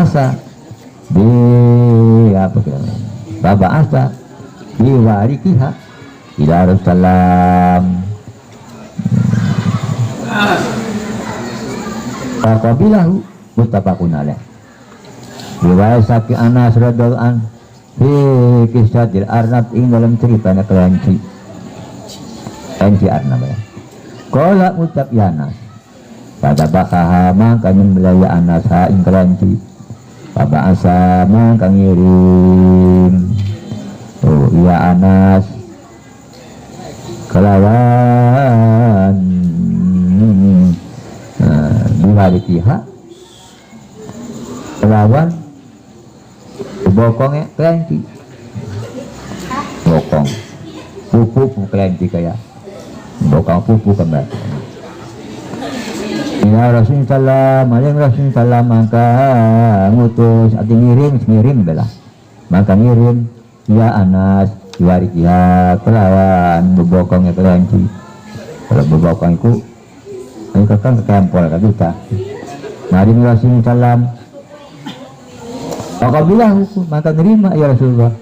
asa di apa kira baba asa diwarikiha ila Rasulullah faqabilahu muttafaqun alaih. Riwayat saking Anas radhiyallahu an fi kisatil Arnab ing dalam ceritanya kelinci Arnab ya. Qala ucap ya Anas pada bakaha maka nyembelaya Anas ha ing kelinci baba asa maka ngirim ya Anas kelawan diwarikiha kelawan bokongnya kelinci bokong pupu kelinci kayak bokong pupu kembar ya Rasulullah maling Rasulullah maka ngutus arti ngirim belah maka ngirim ya Anas diwarikiha kelawan bebokongnya kelinci. Kalau bebokong itu ayo kakang kekempol kaduta mari Rasulullah apabila hukum maka nerima ya Rasulullah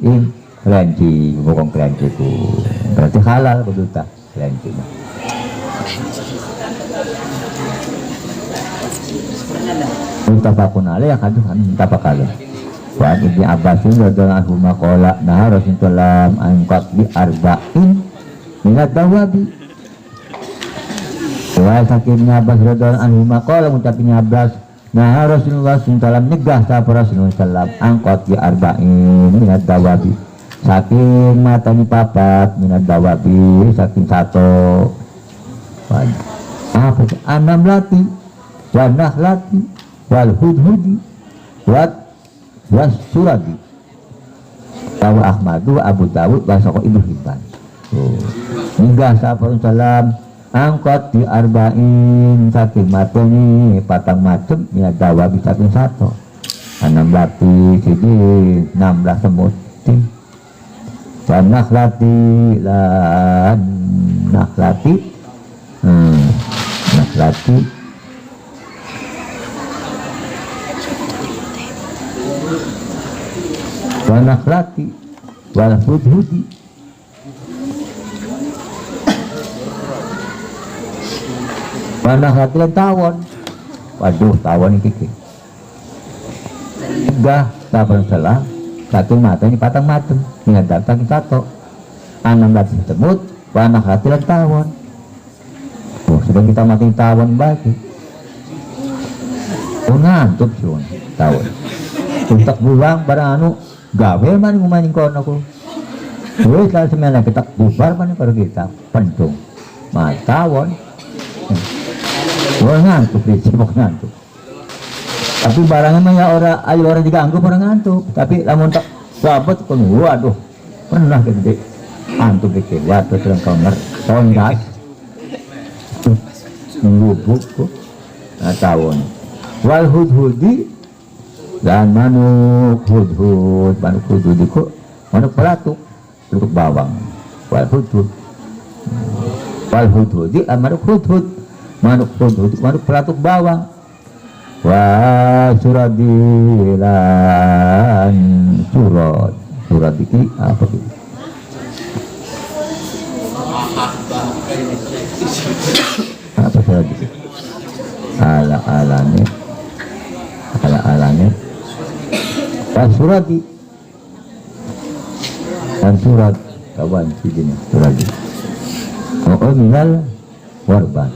in kelinci bebokong kelinci itu berarti halal kaduta kelinci muttafaqun alaih hadis muttafaq alaih. Wa Ibnu Abbas radhiyallahu anhu maqala nah Rasulullah angkat bi arba'in minad dawabi. Wa saking Abbas radhiyallahu anhu maqala ngucapin Abbas nah Rasulullah sallallahu nyegah sapa Rasulullah sallallahu angkat bi arba'in minad dawabi saking matani papat minad dawabi saking satu apa anam lati wa nahlati wal hudhudi was suradi tawa Ahmadu Abu Dawud wa Sahih Ibnu Hibban. Hingga sahabat salam angkot di arba'in saking mateni patang macem ya dawa bisa saking satu 16 sini 16 semut dan nakhlati lan nakhlati wanakhlati wal hudhudi wanakhlati lan tawon waduh tawon ini kiki enggak sabar salah satu mata ini patang matem ingat datang satu 16 semut wanakhlati lan tawon sedang kita mati tawon bagi ngantuk sih tawon untuk buang barang anu gawe man ngumanying kono ko wis la semena kita bubar man karo kita pentung matawon ngantuk disibuk ngantuk tapi barangnya mah ya ayo orang diganggu orang ngantuk tapi lamun tak sabet kon waduh pernah gede antuk gede waduh terang kamar tondas ngubuk ko tawon wal hudhudi dan manuk hudhud itu manuk pelatuk untuk bawang wal hudhud manuk hudhud manuk pelatuk bawang wa suradilan surad iki apa itu apa surad iki ala-alane dan surat kawan sini suradi minal warban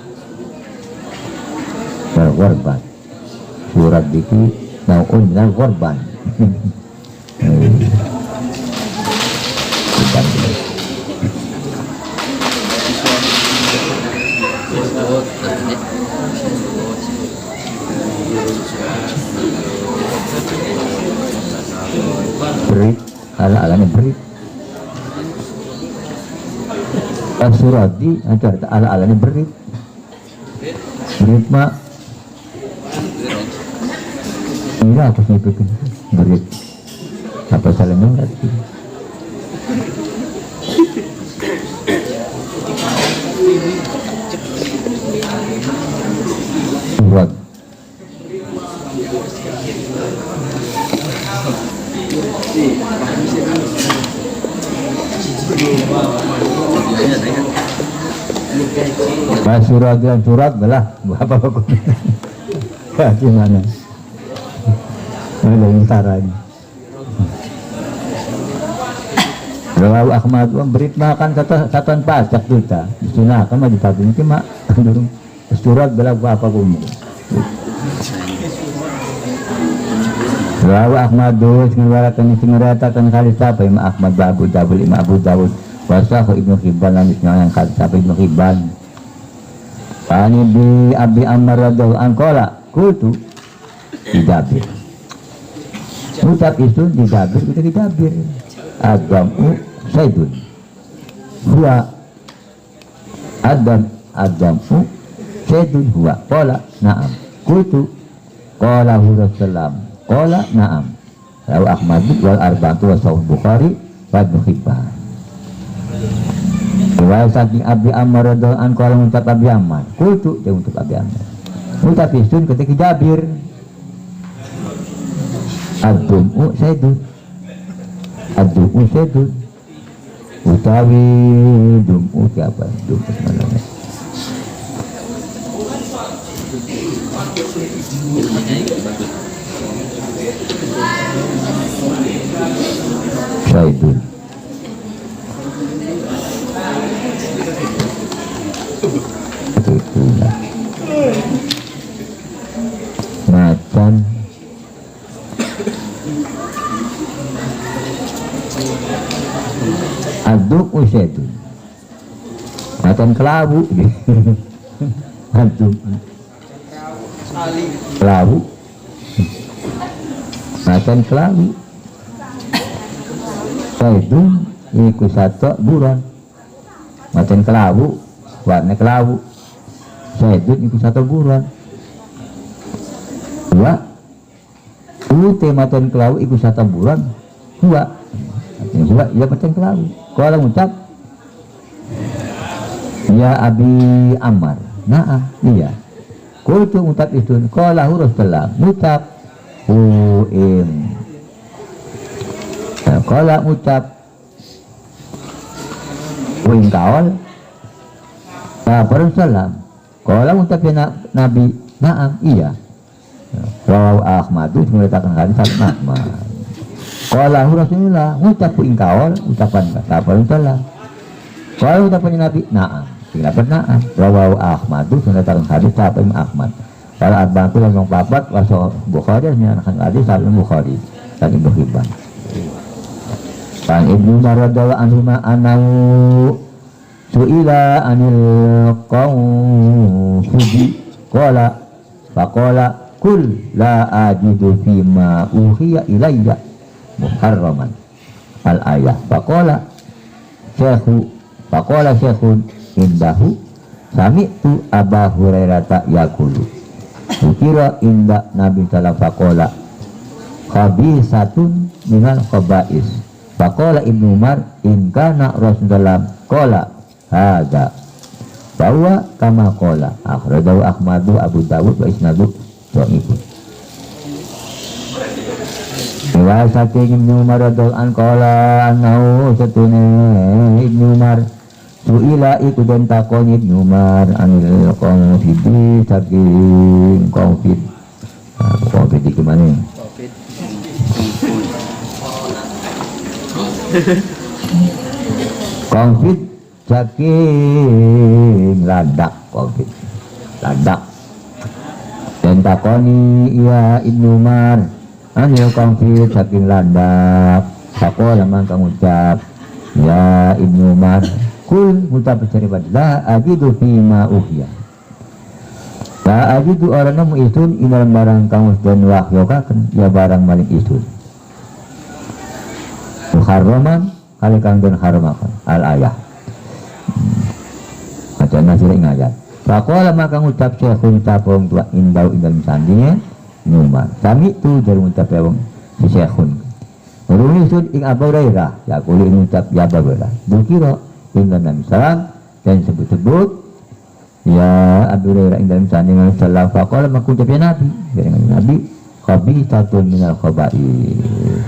surat itu minal warban berit ala-alanya berit Asuradi itu ala ini berit mah iya aku nyipikin berit apa salahnya berarti surat surat dan surat belah apa gimana ada caranya Rawu Ahmad berit makan satuan pajak kita sunah kan mah ditabung cuma durung surat belah apa pun Rawu Ahmad ngewarakan kali siapa Imam Ahmad Abu Dawud Wasah Ibnu Hibban yang kali siapa Ibnu Hibban Pani bi Abi Ammar radhiyallahu anhu qala qultu Jabir ucap itu di Jabir kita di Jabir Adamu Saidun huwa Adamu Saidun huwa qala na'am qultu qala Rasulullah qala na'am Rawu Ahmad wal arba'atu wa Sahih Bukhari wa Ibnu Hibban riwayat saking Abi Ammar radhiyallahu anhu kalau mengucap Abi Ammar kultu dia untuk Abi Ammar ucap isun ketika Jabir Ad-dum'u Saidun utawi dum'u siapa dum'u sebenarnya Saidun macan aduk usyadun macan kelabu aduk kelabu macan kelabu saidun iku satu buron macan kelabu warna kelabu saidun iku satu buron dua ute macan kelabu iku satu buron dua ya macan kelabu kalau ngucap ya Abi Ammar na'am iya kultu ngucap itu qala Rasulullah ngucap qala ngucap kawal Rasulullah qala ngucap ya Nabi na'am iya Rawahu Ahmad itu mengatakan hadis Ahmad qala Rasulullah ngucap kawal ucapan kata Rasulullah kalau ucapan Nabi na'am dapat na'am Rawahu Ahmad itu mengatakan hadis Imam Ahmad kalau arba'atu yang papat wasal Bukhari menyatakan hadis Bukhari dan Ibnu Hibban Kan Ibnu Umar radhiyallahu anhu anau su'ila anil qawfi qala faqala kul la ajidu fima uhiya ilayya muharraman al ayah faqala syekhun indahu sami'tu Aba Hurairah yaqulu ukira inda Nabi sallallahu faqala khabisatun minal khaba'is faqala Ibnu Umar in kana Rasulullah qala hadza bahwa kama qala akhrajahu Ahmadu Abu Dawud wa isnadu dhaif. Riwayat saking Ibnu Umar radhiyallahu anhu qala annahu satune Ibnu Umar su'ila iku den takon Ibnu Umar anil qawfi saking qawfi qawfi di mana konflik saking ladak konflik ladak dan takoni iya Ibnu Umar anil konflik saking ladak sakola man kamucap ya Ibnu Umar kul ngucap cerita la ajidu fima uhya la ajidu orang namu isun inalan barang kamus dan wahyokakan ya barang maling isun muharraman kali kang den haramakan al ayah Faqala maka ngucap syekhun capong tua indau indal sandinge Umar. Sami tu dari ngucap wong si syekhun. Ruli sud ing Abu Hurairah, ya kuli ngucap ya Abu Hurairah. Dukira ing Nabi salam dan sebut-sebut ya Abu Hurairah ing dalam sandingan sallallahu faqala maka ucap ya Nabi, dengan Nabi khabithatun minal khaba'is.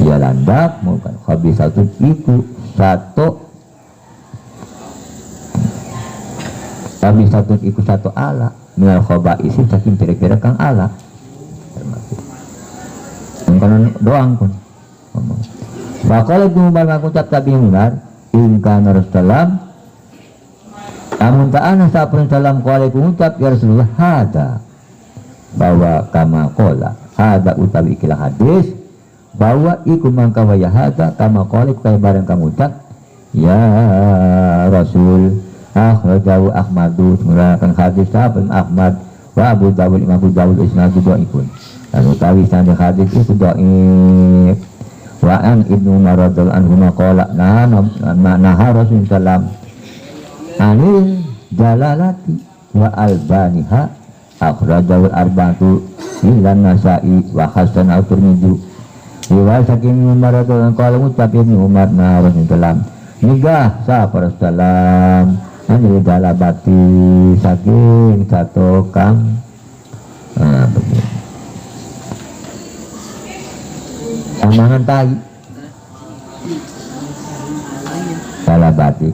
Ya landak bukan khabithatun itu satu khabithatun itu satu ala minal khaba'is saking kira-kira kang ala termasuk konon doang pun ngomong. Faqala Umar maka ucap Nabi Umar in kana Rasulullah amun ta'ana sa'apun salam kualaikum ucap ya Rasulullah hada bahwa kama kola hada utawi ikilah hadis bahwa iku mangka waya hada kama kola kaya barang kamu ucap ya Rasul akhrajahu Ahmadu menggunakan hadis sahabat Ahmad wa Abu Dawud Imam Abu Dawud isnadu do'ifun dan utawi sanad hadis itu do'if wa an Ibnu Umar radhiyallahu anhu maqala nah Rasulullah sallam anil jalalati wa albaniha akhrajahu arba'atu illa Nasa'i wa hasan al-Tirmidzi riwayat saking Umar radhiyallahu anhu qala ucap Ibnu Umar nah Rasulullah nigah sapa Rasulullah anil jalabati saking satu kang begini amangan tai jalabati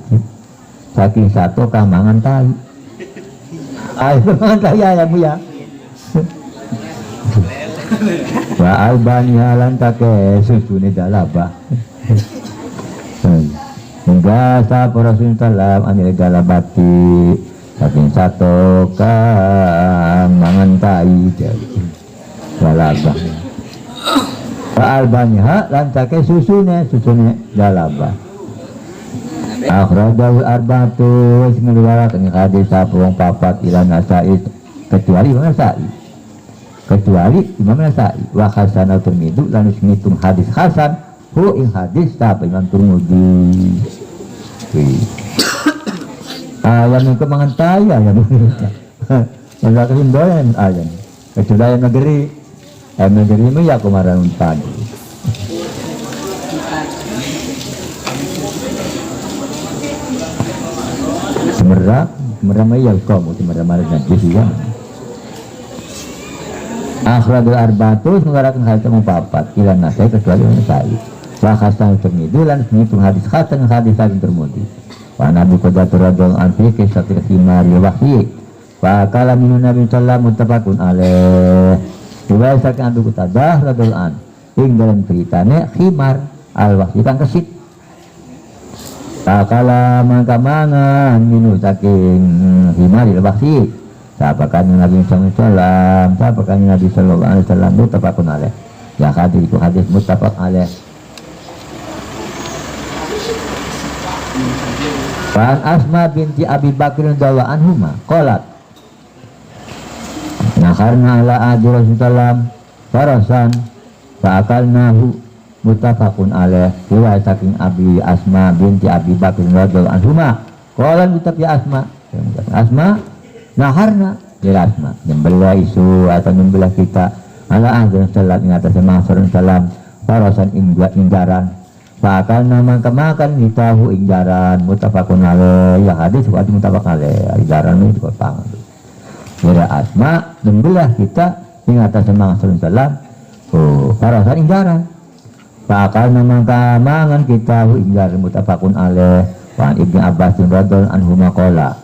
saking satu kamangan tai ayo kamangan tai ayam ya wa albani halan take susune dalabah hingga sapa Rasulullah anil galabati saking satu kamangan tai dalabah wa albani halan take susune dalabah akhrajahu arba'atu wis ngeluaraken hadis sapa wong papat ila Nasa'i kecuali Imam Nasa'i wa hasan al-Tirmidzi lan ngitung hadis hasan hu ing hadis sapa Imam Tirmidzi ayam itu mangan tai ayam enggak kehindoyan ayam kecuali ayam negeri mah ya kemarin pagi semerah ya kamu semerah najis ya akhrajul arba'atu mengarakan hadis papat ila Nasa'i kecuali Nasa'i wa hasan Tirmidzi lan ngitung hadis hasan saking Tirmidzi wa Nabi Qadatur radhiyallahu anhu kisah khimar wahyi wa kala minun Nabi sallallahu muttafaqun alaih riwayat saking Abu Qatadah radhiyallahu anhu ing dalam ceritane khimar al-wahyi kang kesit takala mangka mangan minu saking himaril wahsi sapakan Nabi sallallahu alaihi wasallam muttafaqun alaih ya hadis itu hadis muttafaq alaih Wan Asma binti Abi Bakr radhiyallahu anhuma qalat naharna ala adi Rasulullah farasan fa'akalnahu muttafaqun alaih riwayat saking Abi Asma binti Abi Bakr radhiyallahu anhuma qala ucap ya Asma naharna ya Asma nyembelah isu atau nyembelah kita ala ahdi Rasulullah ing atas salam farasan inggaran fakal nama kemakan hitahu inggaran muttafaqun alaih ya hadis wa muttafaq alaih inggaran itu kepang ya Asma nyembelah kita ing atas salam farasan inggaran Pakal memang kamangan kita hingga mutafakun alaih wa Ibnu Abbas radhiyallahu anhu maqala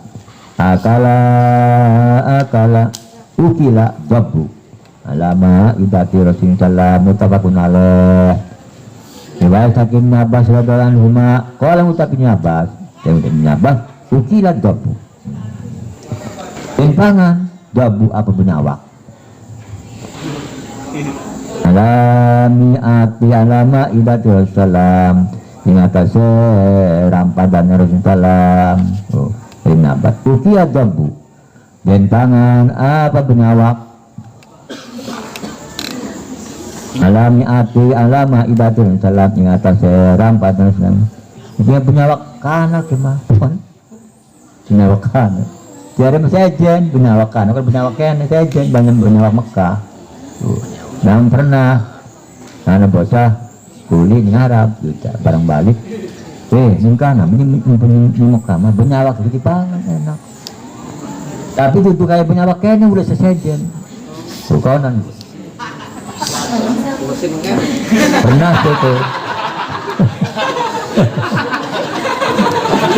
akala ukila dabbu alama idati Rasulullah mutafakun alaih riwayat saking Abbas radhiyallahu anhu qala mutafakun Abbas ukila dabbu pangan dabbu apa benawak alami ati alama ibadi Rasulullah ing atase rampadan Rasulullah nabat ukiya jambu dan pangan apa benawak alami ati alama ibadi Rasulullah ing atase rampadan Rasulullah itu benawak kana kemauan benawak kana Tiada sejen benyawakan, kan benyawakan sejen banyak benyawak Mekah. Nang pernah, nana bocah kuli ngarap, gitu, barang balik. Ningkana, ini Mekah mah benyawak di pangan enak. Tapi itu kayak benyawak kayaknya udah sesejen. Sukonan. Pernah itu.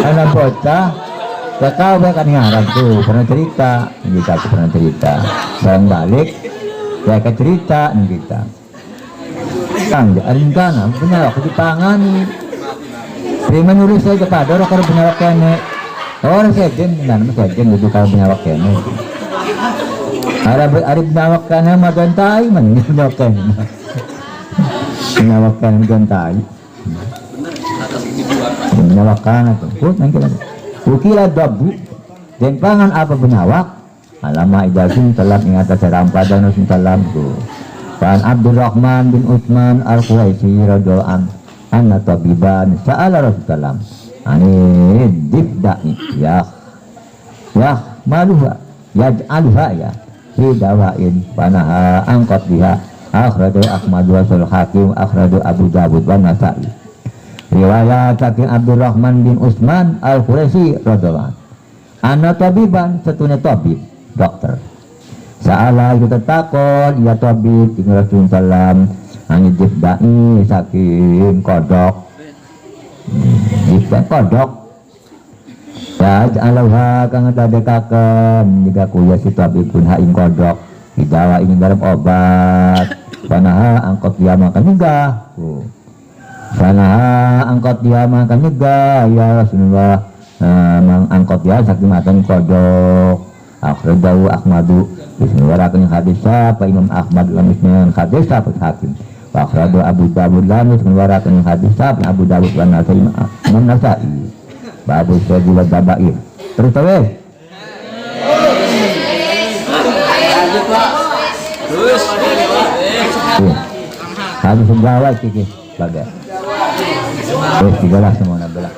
Anak bocah kau kan ngarap tuh pernah cerita kita tuh pernah cerita barang balik ya ke cerita kita kang arin kana punya aku dipangan terima nulis saya kepada orang kalau punya kene orang sejen dengan sejen itu kalau punya kene ada punya kene mah gantai man punya kene punya kene gantai punya kene tuh nanti ukila dabu dan pangan apa benyawak alama idasin telah ingat seram pada nusin salam tu pan Abdurrahman bin Utsman al-Quraisy radhiyallahu anna tabiban sa'ala Rasulullah ani dibda'i ya maluha yaj'alha ya fi dawain panaha angkat biha akhraju Ahmad wa Sul Hakim akhraju Abu Dawud wa Nasa'i. Riwayat saking Abdurrahman bin Utsman al-Quraisy radhiyallahu anna tabiban setune tabib dokter saala itu takon ya tabib ing Rasul sallam ani dibda'i saking kodok kodok ya alauha kang dadekaken jika kuya si tabib pun ha ing kodok didawa ing dalam obat panaha angkot dia makan juga sana angkot dia makan juga ya Rasulullah mangangkot dia saking makan kodok akhrajahu Ahmadu disewarakan hadis apa Imam Ahmad lamisnya hadis apa Hakim akhrajahu Abu Dawud lamis menewarakan hadis apa Abu Dawud dan Nasai Imam Nasai babu sedi wa dabair terus terus hadis sebawa kiki bagai tigalah semua nabelah.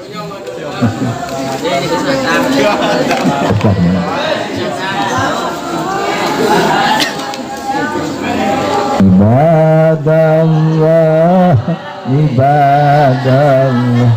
Ibadallah, ibadallah,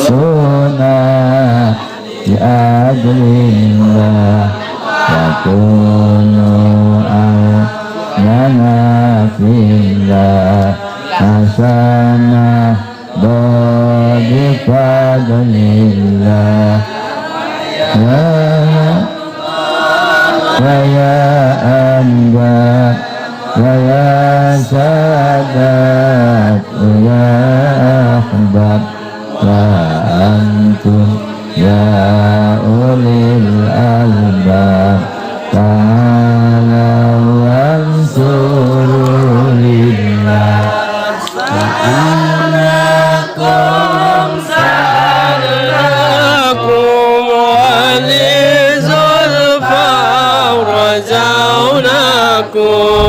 sunnah ya adillah, wa kunu al-nanafillah. Hasanah bagi fadlillah ya anda ya sadat ya ahbab ya antum ya ulil albab ta'ala wansuru lillah Innakum sa'alakum wa li zulfa rajaunakum